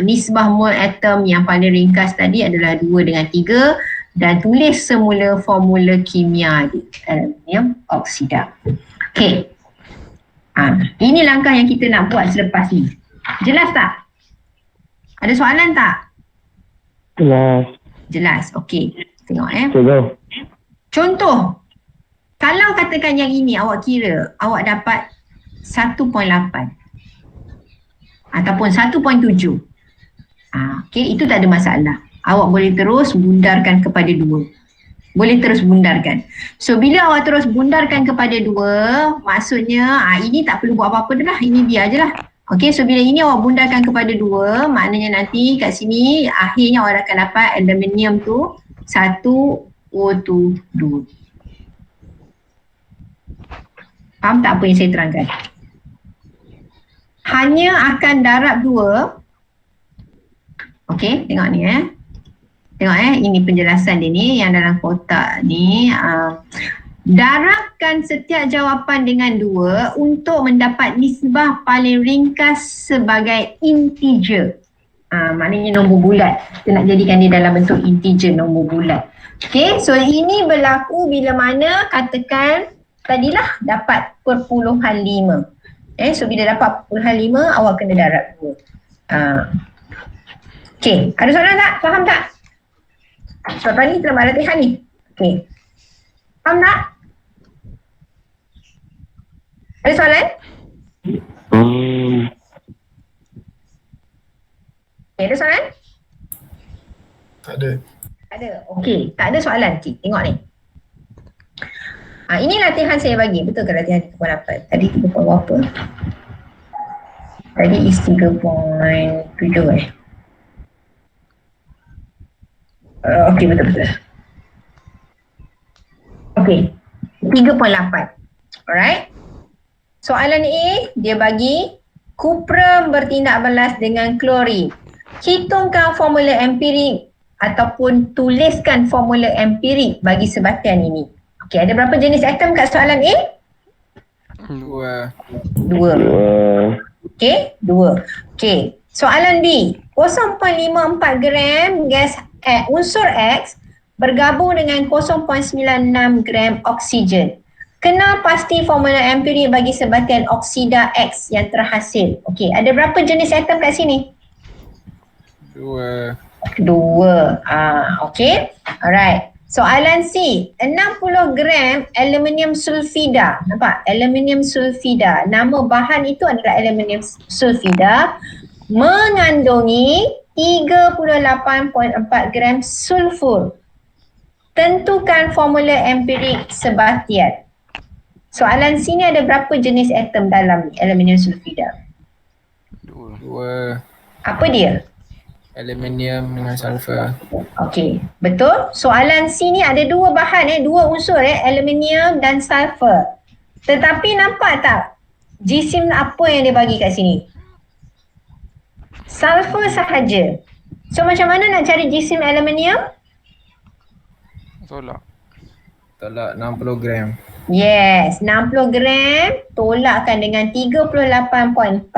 nisbah mol atom yang paling ringkas tadi adalah 2 dengan 3 dan tulis semula formula kimia di aluminium oksida. Okey. Ini langkah yang kita nak buat selepas ni. Jelas tak? Ada soalan tak? Jelas. Jelas. Okey. Tengok Cuba. Contoh. Kalau katakan yang ini awak kira awak dapat 1.8 ataupun 1.7. Okey, itu tak ada masalah. Awak boleh terus bundarkan kepada 2. Boleh terus bundarkan. So bila awak terus bundarkan kepada 2, maksudnya ini tak perlu buat apa-apa dah lah. Ini biar je lah. Okey, so bila ini awak bundarkan kepada 2, maknanya nanti kat sini akhirnya awak akan dapat aluminium tu 1O2 2. Faham tak apa yang saya terangkan? Hanya akan darab 2. Okey, tengok ni Tengok ini penjelasan dia ni yang dalam kotak ni. Darabkan setiap jawapan dengan 2 untuk mendapat nisbah paling ringkas sebagai integer. Maknanya nombor bulat. Kita nak jadikan dia dalam bentuk integer, nombor bulat. Okay, so ini berlaku bila mana katakan tadilah dapat perpuluhan 5. So bila dapat perpuluhan 5, awak kena darab 2. Okay, ada soalan tak? Faham tak? Soalan ni kita nak latihan ni. Okay. Faham tak? Ada soalan? Okay, ada soalan? Tak ada. Ada. Okey, tak ada soalan. Cik, tengok ni. Ini latihan saya bagi. Betul ke latihan 3.8? Tadi 3 berapa? Tadi is 3.7 okey, betul-betul. Okey, 3.8. Alright. Soalan A, dia bagi kupra bertindak balas dengan klorin. Hitungkan formula empirik ataupun tuliskan formula empirik bagi sebatian ini. Okey, ada berapa jenis atom kat soalan A? 2. 2. Okey, 2. Okey, soalan B. 0.54 gram gas unsur X bergabung dengan 0.96 gram oksigen. Kenal pasti formula empirik bagi sebatian oksida X yang terhasil. Okey, ada berapa jenis atom kat sini? 2. Okey. Alright. Soalan C. 60 gram aluminium sulfida. Nampak? Aluminium sulfida. Nama bahan itu adalah aluminium sulfida. Mengandungi 38.4 gram sulfur. Tentukan formula empirik sebatian. Soalan sini ada berapa jenis atom dalam aluminium sulfida? 2. Apa dia? Aluminium dengan sulfur. Okey, betul. Soalan sini ada 2 bahan dua unsur aluminium dan sulfur. Tetapi nampak tak jisim apa yang dia bagi kat sini? Sulfur sahaja. So macam mana nak cari jisim aluminium? Tolak. Tolak 60 gram. Yes, 60 gram tolakkan dengan 38.4,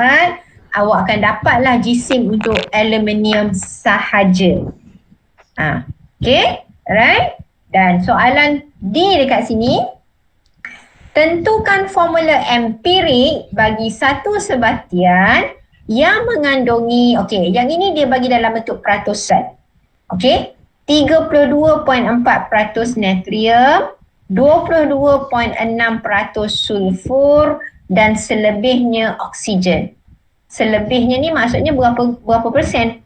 awak akan dapatlah jisim untuk aluminium sahaja. Okay, alright. Dan soalan D dekat sini, tentukan formula empirik bagi satu sebatian yang mengandungi, okey, yang ini dia bagi dalam bentuk peratusan. Okey, 32.4% natrium, 22.6% sulfur dan selebihnya oksigen. Selebihnya ni maksudnya berapa persen?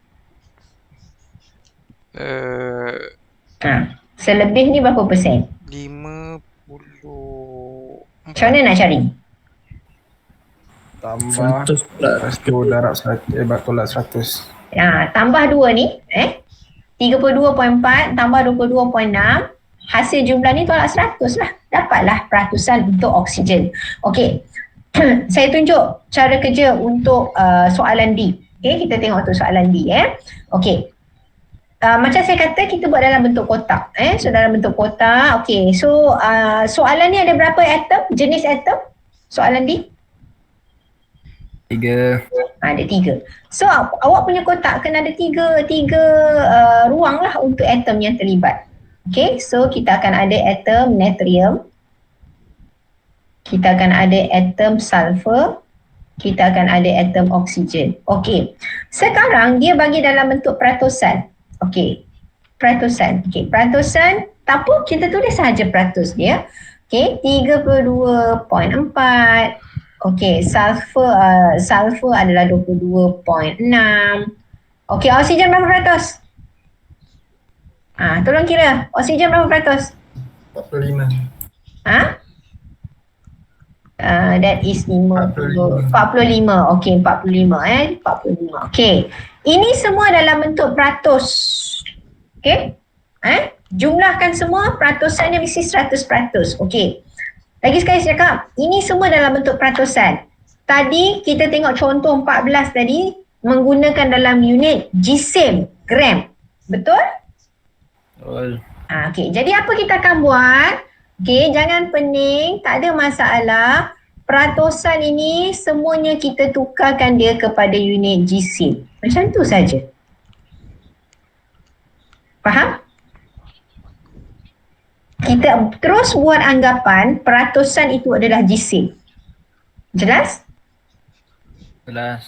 Selebih ni berapa persen? 50. Macam mana nak cari? Tambah 100 pula. lepas tu darab 100, tolak 100. Tambah 2 ni 32.4 tambah 22.6, hasil jumlah ni tolak 100 lah. Dapatlah peratusan untuk oksigen. Okey. Saya tunjuk cara kerja untuk soalan D. Okey, kita tengok untuk soalan D Okey. Macam saya kata, kita buat dalam bentuk kotak. So dalam bentuk kotak. Okey. So soalan ni ada berapa atom? Jenis atom? Soalan D? 3. Ada 3. So awak punya kotak kena ada tiga ruang lah untuk atom yang terlibat. Okay, so kita akan ada atom natrium, kita akan ada atom sulfur, kita akan ada atom oksigen. Okay, sekarang dia bagi dalam bentuk peratusan. Okay, peratusan. Okay, peratusan, tak apa, kita tulis sahaja peratus dia. Okay, 32.4. Okay, sulfur adalah 22.6. Okay, oksigen berapa peratus? Tolong kira, oksigen berapa peratus? 45. That is 45. Okay, 45 45. Okay, ini semua dalam bentuk peratus. Okay, jumlahkan semua, peratusannya mesti 100%. Okay, lagi sekali saya cakap, ini semua dalam bentuk peratusan. Tadi kita tengok contoh 14 tadi menggunakan dalam unit jisim, gram. Betul? Betul. Okay, jadi apa kita akan buat? Okey, jangan pening, tak ada masalah. Peratusan ini semuanya kita tukarkan dia kepada unit jisim. Macam tu saja. Faham? Kita terus buat anggapan peratusan itu adalah jisim. Jelas? Jelas.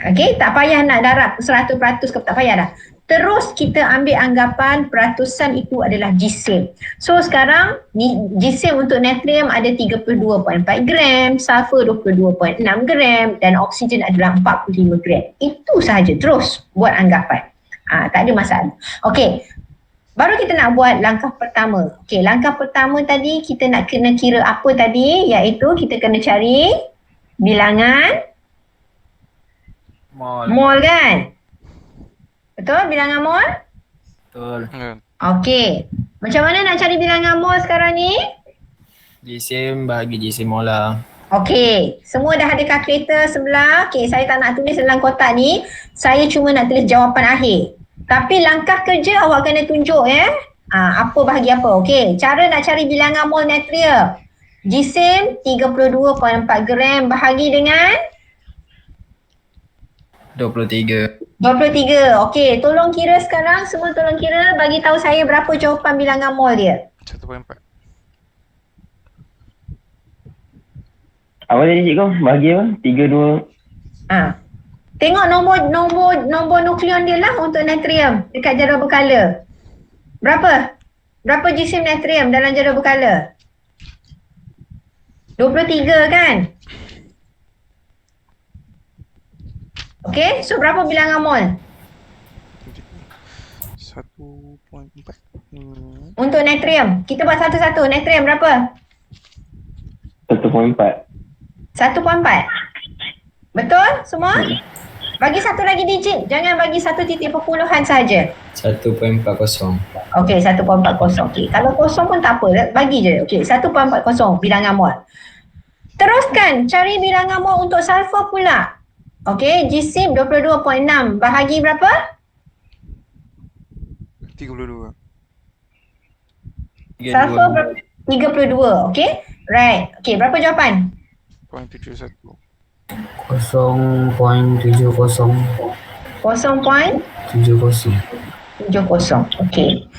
Okey, tak payah nak darab 100% ke, tak payah dah. Terus kita ambil anggapan peratusan itu adalah jisim. So sekarang jisim untuk natrium ada 32.4 gram, sulfur 22.6 gram dan oksigen adalah 45 gram. Itu sahaja, terus buat anggapan. Tak ada masalah. Okey, baru kita nak buat langkah pertama. Okey, langkah pertama tadi kita nak kena kira apa tadi, iaitu kita kena cari bilangan mol kan? Betul bilangan mol? Betul. Ya. Okey. Macam mana nak cari bilangan mol sekarang ni? Jisim bahagi jisim molar. Okey. Semua dah ada kalkulator sebelah. Okey, saya tak nak tulis dalam kotak ni. Saya cuma nak tulis jawapan akhir. Tapi langkah kerja awak kena tunjuk ya. Apa bahagi apa. Okey. Cara nak cari bilangan mol natrium. Jisim 32.4 gram bahagi dengan 23. 23. Okey, tolong kira sekarang. Semua tolong kira. Bagi tahu saya berapa jawapan bilangan mol dia. 1.4. Apa tadi cikgu? Bagi apa? 3, 2. Tengok nombor nukleon dia lah untuk natrium dekat jadual berkala. Berapa? Berapa jisim natrium dalam jadual berkala? 23 kan? Okey, so berapa bilangan mol? 1.4. Untuk natrium. Kita buat satu-satu. Natrium berapa? 1.4. 1.4. Betul semua? Bagi satu lagi digit. Jangan bagi satu titik perpuluhan saja. 1.40. Okey, 1.40. Okey, kalau kosong pun tak apa. Bagi je. Okey, 1.40 bilangan mol. Teruskan cari bilangan mol untuk sulfur pula. Okey, jisim 22.6 bahagi berapa? 32. Sulfur berapa? 32. Okey. Right. Okey, berapa jawapan? 0.71. 0.70. 0.70. 70. Okey.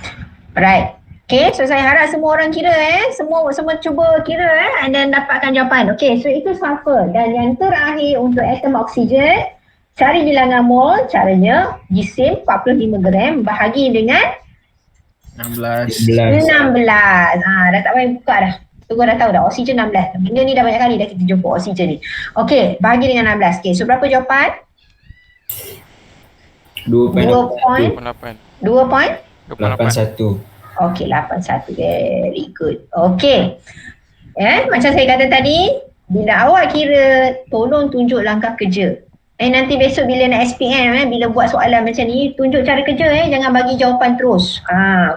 Right. Okey, so saya harap semua orang kira semua cuba kira and then dapatkan jawapan. Okey, so itu sulfur. Dan yang terakhir untuk atom oksigen, cari bilangan mol, caranya jisim 45 gram bahagi dengan 16. 11. 16. Dah tak payah buka dah. Tunggu dah tahu dah, oksigen 16. Benda ni dah banyak kali dah kita jumpa oksigen ni. Okey, bahagi dengan 16. Okey, so berapa jawapan? 2.81. 8. 2.81. Okey, 81. Very good. Okey. Macam saya kata tadi, bila awak kira, tolong tunjuk langkah kerja. Nanti besok bila nak SPM, bila buat soalan macam ni, tunjuk cara kerja jangan bagi jawapan terus.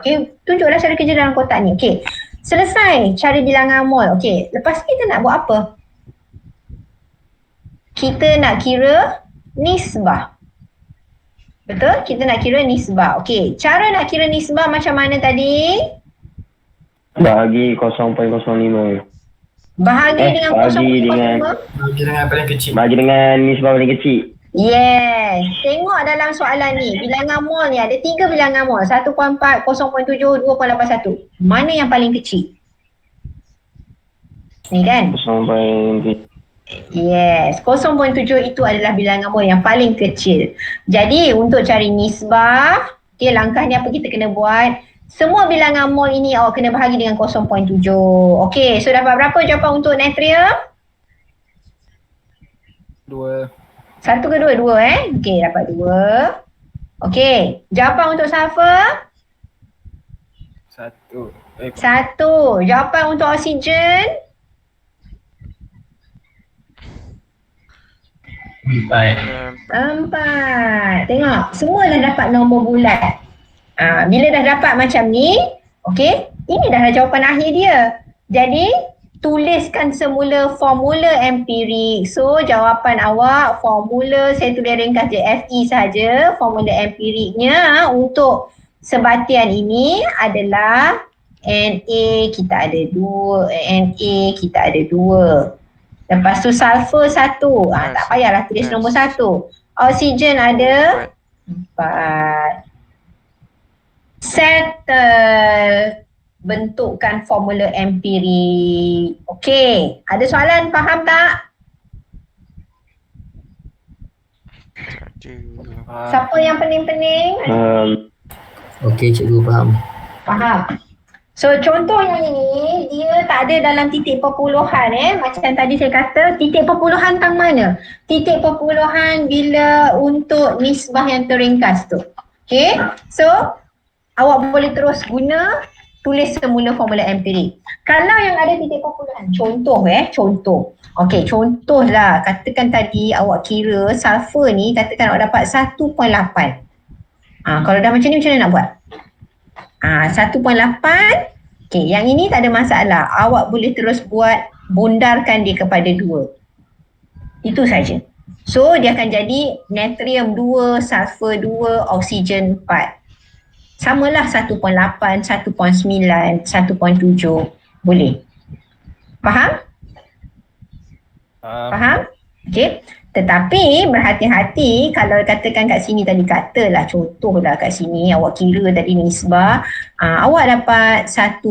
Okey, tunjuklah cara kerja dalam kotak ni. Okey. Selesai cari bilangan mol. Okey, lepas ni kita nak buat apa? Kita nak kira nisbah. Betul? Kita nak kira nisbah. Okey, cara nak kira nisbah macam mana tadi? Bahagi 0.05. Bahagi dengan bahagi dengan 0.05. Bagi dengan yang paling kecil. Bahagi dengan nisbah paling kecil. Yes. Tengok dalam soalan ni, bilangan mol ni ada 3 bilangan mol. 1.4, 0.7, 2.81. Mana yang paling kecil? Ni kan? 0.7. Yes, 0.7 itu adalah bilangan mol yang paling kecil. Jadi untuk cari nisbah, langkah ni apa kita kena buat? Semua bilangan mol ini awak kena bahagi dengan 0.7. Okey, so dapat berapa jawapan untuk natrium? 2. 1 ke 2? 2 Okey, dapat 2. Okey, jawapan untuk sulfur? 1. 1. Jawapan untuk oksigen? 4. Tengok, semua dah dapat nombor bulat. Bila dah dapat macam ni, okey, ini dah jawapan akhir dia. Jadi, tuliskan semula formula empirik. So, jawapan awak, formula saya tulis ringkas je FE saja. Formula empiriknya untuk sebatian ini adalah Na kita ada 2, Na kita ada 2. Lepas tu sulfur 1. Tak payahlah tulis nombor 1. Oksigen ada 4. Settle. Bentukkan formula empirik. Okey, ada soalan, faham tak? Siapa yang pening-pening? Okey, cikgu faham. Faham. So contoh yang ini dia tak ada dalam titik perpuluhan macam tadi saya kata titik perpuluhan tang mana? Titik perpuluhan bila untuk nisbah yang terringkas tu. Okey. So awak boleh terus guna tulis semula formula empirik. Kalau yang ada titik perpuluhan, contoh. Okey, contohlah katakan tadi awak kira sulfur ni katakan awak dapat 1.8. Kalau dah macam ni macam mana nak buat? 1.8. Okey, yang ini tak ada masalah. Awak boleh terus buat bundarkan dia kepada 2. Itu saja. So dia akan jadi natrium 2, sulfur 2, oksigen 4. Samalah 1.8, 1.9, 1.7. Boleh. Faham? Faham? Okey. Tetapi berhati-hati kalau katakan kat sini tadi katalah contohlah kat sini awak kira tadi nisbah awak dapat 1.5.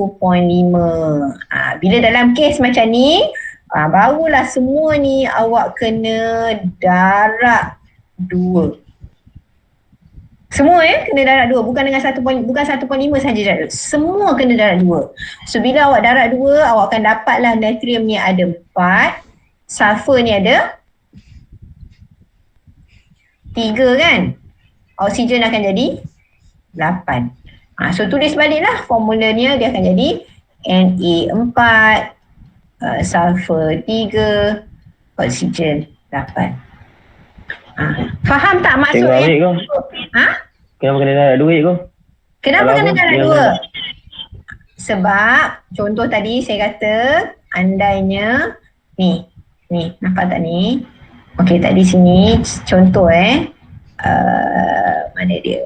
Bila dalam kes macam ni barulah semua ni awak kena darab 2. Semua kena darab 2, bukan dengan 1.5 saja darab. Semua kena darab 2. So bila awak darab 2 awak akan dapatlah natrium ni ada 4, sulfur ni ada 3 kan? Oksigen akan jadi 8. So tulis baliklah formulanya dia akan jadi Na 4, sulfur 3, oksigen 8. Faham tak maksudnya? Tengok ambil kau. Kenapa kena darab duit kau? Kenapa kena darab Dia 2? Sebab contoh tadi saya kata andainya ni nampak tak ni? Okey, tadi sini contoh mana dia?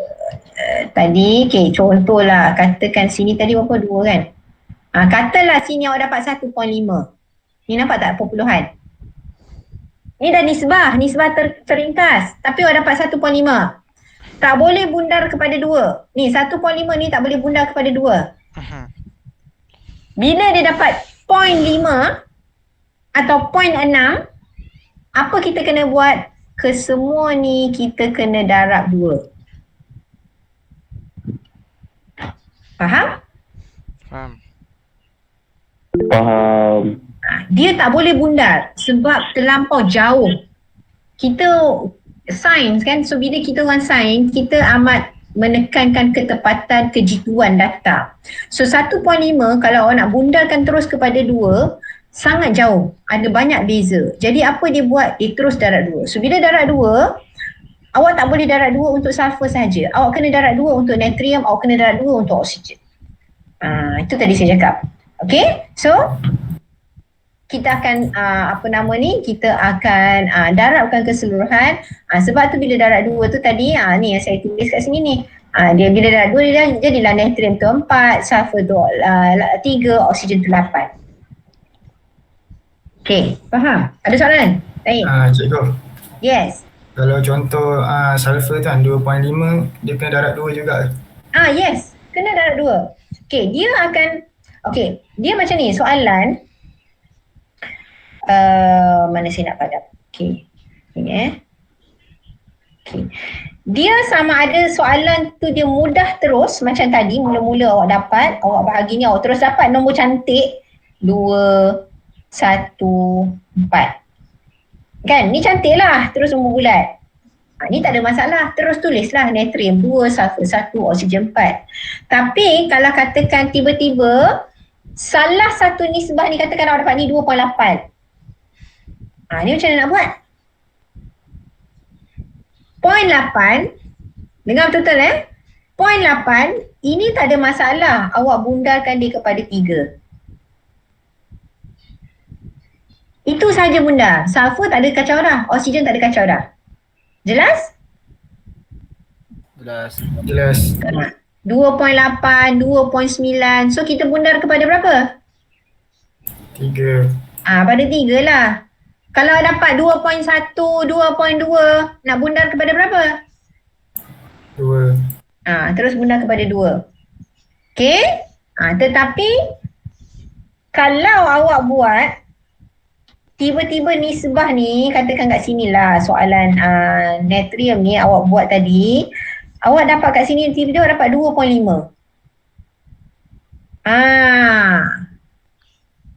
Tadi contohlah katakan sini tadi berapa 2 kan? Katalah sini awak dapat 1.5. Ni nampak tak perpuluhan? Ni dah nisbah terringkas tapi awak dapat 1.5. Tak boleh bundar kepada 2. Ni 1.5 ni tak boleh bundar kepada 2. Bila dia dapat 0.5 atau 0.6, apa kita kena buat? Kesemua ni kita kena darab 2. Faham? Faham. Dia tak boleh bundar sebab terlampau jauh. Kita sains kan, so bila kita orang sains, kita amat menekankan ketepatan kejituan data. So 1.5 kalau awak nak bundarkan terus kepada 2, sangat jauh, ada banyak beza. Jadi apa dia buat? Dia terus darab 2. So bila darab 2, awak tak boleh darab 2 untuk sulfur saja. Awak kena darab 2 untuk natrium, awak kena darab 2 untuk oksigen. Itu tadi saya cakap. Okay, so kita akan kita akan darabkan keseluruhan. Sebab tu bila darab 2 tu tadi ni yang saya tulis kat sini ni. Dia bila darab 2 dia jadilah natrium tu 4, sulfur tu 3, oksigen tu 8. Okay, faham? Ada soalan? Baik. Cikgu. Yes. Kalau contoh sulfur tu kan 2.5, dia kena darab 2 juga. Yes. Kena darab 2. Okay, dia macam ni soalan. Mana saya nak padam? Okay. Okay. Dia sama ada soalan tu dia mudah terus macam tadi, mula-mula awak dapat, awak bahagi ni awak terus dapat nombor cantik 2, 1, 4. Kan? Ni cantik lah terus nombor bulat. Ni tak ada masalah, terus tulislah natrium 2, sulfur 1, oksigen 4. Tapi kalau katakan tiba-tiba salah satu nisbah ni katakan awak dapat ni 2.8. Ni macam mana nak buat? 0.8, dengar betul-betul 0.8, ini tak ada masalah awak bundarkan dia kepada 3. Itu sahaja bundar. Sulfur tak ada kacau dah, oksigen tak ada kacau dah. Jelas? Jelas. Jelas. 2.8, 2.9. So kita bundar kepada berapa? 3. Pada 3 lah. Kalau dapat 2.1, 2.2, nak bundar kepada berapa? 2. Terus bundar kepada 2. Okay? Tetapi kalau awak buat tiba-tiba nisbah ni, katakan kat sini lah soalan natrium ni awak buat tadi, awak dapat kat sini tiba-tiba dapat 2.5.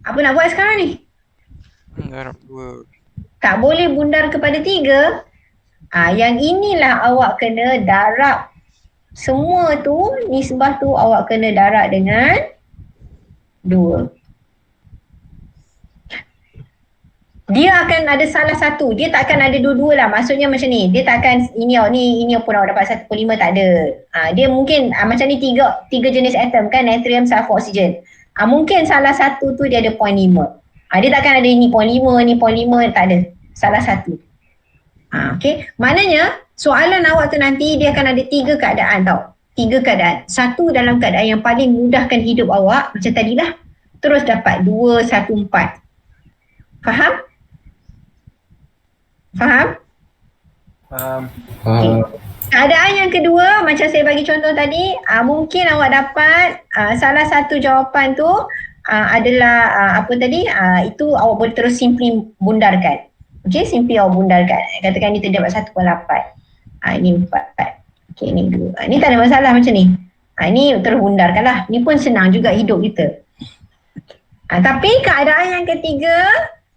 Apa nak buat sekarang ni? Darab 2. Tak boleh bundar kepada 3. Yang inilah awak kena darab. Semua tu, nisbah tu awak kena darab dengan 2. Dia akan ada salah satu. Dia tak akan ada dua-dua lah. Maksudnya macam ni. Dia tak akan ini pun awak dapat 1.5, tak ada. Dia mungkin macam ni tiga jenis atom kan, natrium, sulfur, oksigen. Mungkin salah satu tu dia ada 0.5. Dia tak akan ada ini 0.5, ni 0.5, tak ada. Salah satu. Okay. Maknanya soalan awak tu nanti dia akan ada 3 keadaan tau. 3 keadaan. Satu dalam keadaan yang paling mudahkan hidup awak macam tadilah. Terus dapat 2, 1, 4. Faham? Faham? Okay. Keadaan yang kedua, macam saya bagi contoh tadi, mungkin awak dapat salah satu jawapan tu adalah itu awak boleh terus simply bundarkan. Okay, simply awak bundarkan. Katakan ni terdapat 1.8. Ini 4. Okay, ni 2. Ni tak ada masalah macam ni. Ni terus bundarkan lah. Ni pun senang juga hidup kita. Tapi keadaan yang ketiga,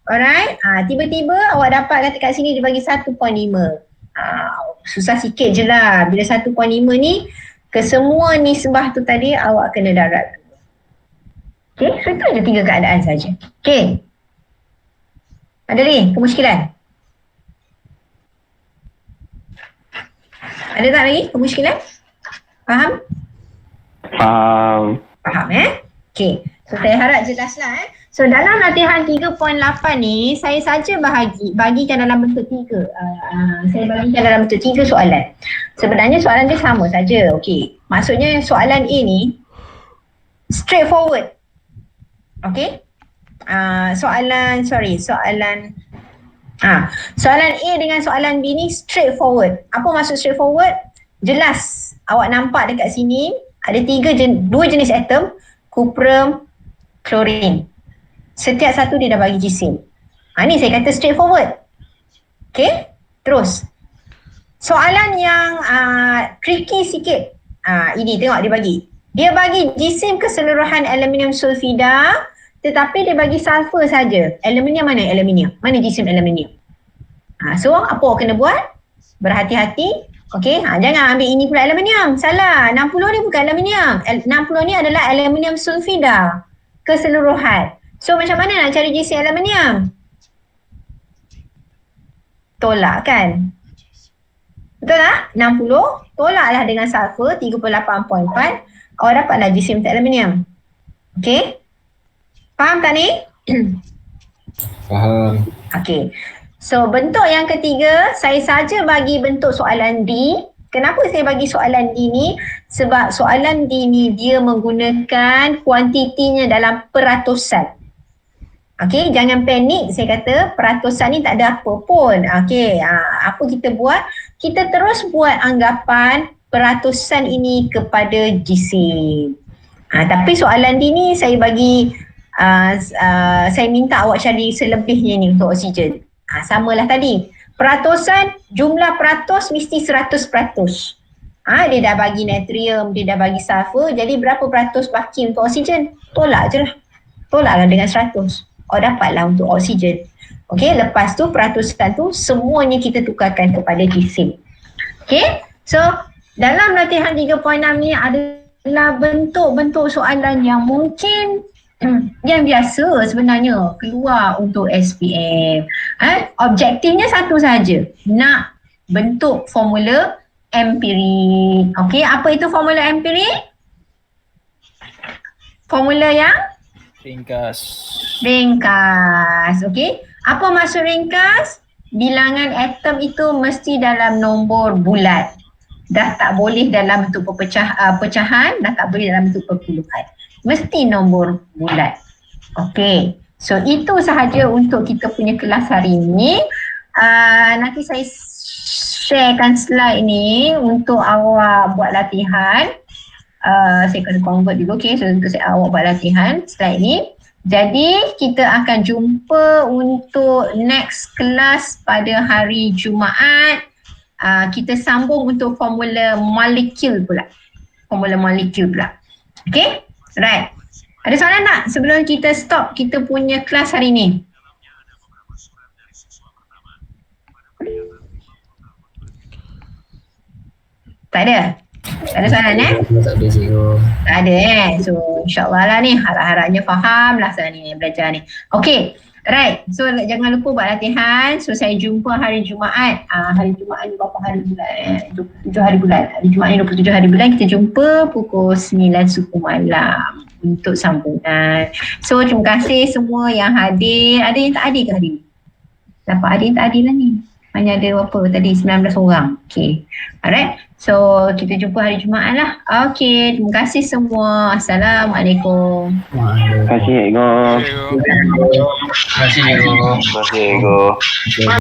alright, tiba-tiba awak dapat kata kat sini dia bagi 1.5. Susah sikit je lah. Bila 1.5 ni, kesemua nisbah tu tadi awak kena darab. Okay, so itu je 3 keadaan saja. Okay. Ada lagi kemusykilan? Ada tak lagi kemusykilan? Faham? Faham. Faham Okay. So saya harap jelaslah So dalam latihan 3.8 ni, saya saja bagikan dalam bentuk 3. Saya bagikan dalam bentuk 3 soalan. Sebenarnya soalan dia sama saja. Okey. Maksudnya soalan A ni straightforward. Okey. Soalan A dengan soalan B ni straightforward. Apa maksud straightforward? Jelas. Awak nampak dekat sini ada 2 jenis atom, cuprum, klorin. Setiap satu dia dah bagi jisim. Ni saya kata straightforward. Okay, terus. Soalan yang tricky sikit. Ini tengok dia bagi. Dia bagi jisim keseluruhan aluminium sulfida, tetapi dia bagi sulfur saja. Aluminium mana? Aluminium. Mana jisim aluminium? So apa awak kena buat? Berhati-hati. Okay, jangan ambil ini pula aluminium. Salah. 60 ni bukan aluminium. 60 ni adalah aluminium sulfida keseluruhan. So macam mana nak cari jisim aluminium? Tolak kan? Betul tak? 60 tolaklah dengan sulfur 38.4. Awak dapatlah jisim aluminium. Okay? Faham tak ni? Faham. Okay. So bentuk yang ketiga, saya saja bagi bentuk soalan D. Kenapa saya bagi soalan D ni? Sebab soalan D ni dia menggunakan kuantitinya dalam peratusan. Okay, jangan panik. Saya kata peratusan ni tak ada apa pun. Okay, apa kita buat? Kita terus buat anggapan peratusan ini kepada jisim. Tapi soalan D ni saya bagi, saya minta awak cari selebihnya ni untuk oksigen. Samalah tadi. Peratusan, jumlah peratus mesti 100%. Dia dah bagi natrium, dia dah bagi sulfur. Jadi berapa peratus baki untuk oksigen? Tolak je lah. Tolaklah dengan 100. Dapatlah untuk oksigen. Okey, lepas tu peratusan tu semuanya kita tukarkan kepada jisim. Okey, so dalam latihan 3.6 ni adalah bentuk-bentuk soalan yang mungkin yang biasa sebenarnya keluar untuk SPM. Objektifnya satu saja, nak bentuk formula empirik. Okey, apa itu formula empirik? Formula yang ringkas. Okey. Apa maksud ringkas? Bilangan atom itu mesti dalam nombor bulat. dah tak boleh dalam bentuk pecahan, dah tak boleh dalam bentuk perpuluhan. Mesti nombor bulat. Okey. So itu sahaja untuk kita punya kelas hari ini. Nanti saya sharekan slide ni untuk awak buat latihan. Saya kena convert dulu, okay. So untuk awak buat latihan slide ni. Jadi kita akan jumpa untuk next kelas pada hari Jumaat. Kita sambung untuk formula molekul pula. Okay? Right. Ada soalan tak sebelum kita stop kita punya kelas hari ni? Tak ada? Tak ada soalan Tak ada cikgu. Tak ada So insyaAllah lah ni, harap-harapnya faham lah saya ni belajar ni. Okay, right. So jangan lupa buat latihan. So saya jumpa hari Jumaat. Hari Jumaat ni berapa hari bulan? 27 hari bulan. Hari Jumaat ni 27 hari bulan. Kita jumpa pukul 9 suku malam untuk sambungan. So terima kasih semua yang hadir. Ada yang tak hadir ke hari ni? Nampak ada yang tak hadir lah ni. Hanya ada berapa tadi? 19 orang. Okay. Alright. So kita jumpa hari Jumaat lah. Okay. Terima kasih semua. Assalamualaikum. Terima kasih, Ego. Cikgu. Terima kasih cikgu. Terima kasih, Ego.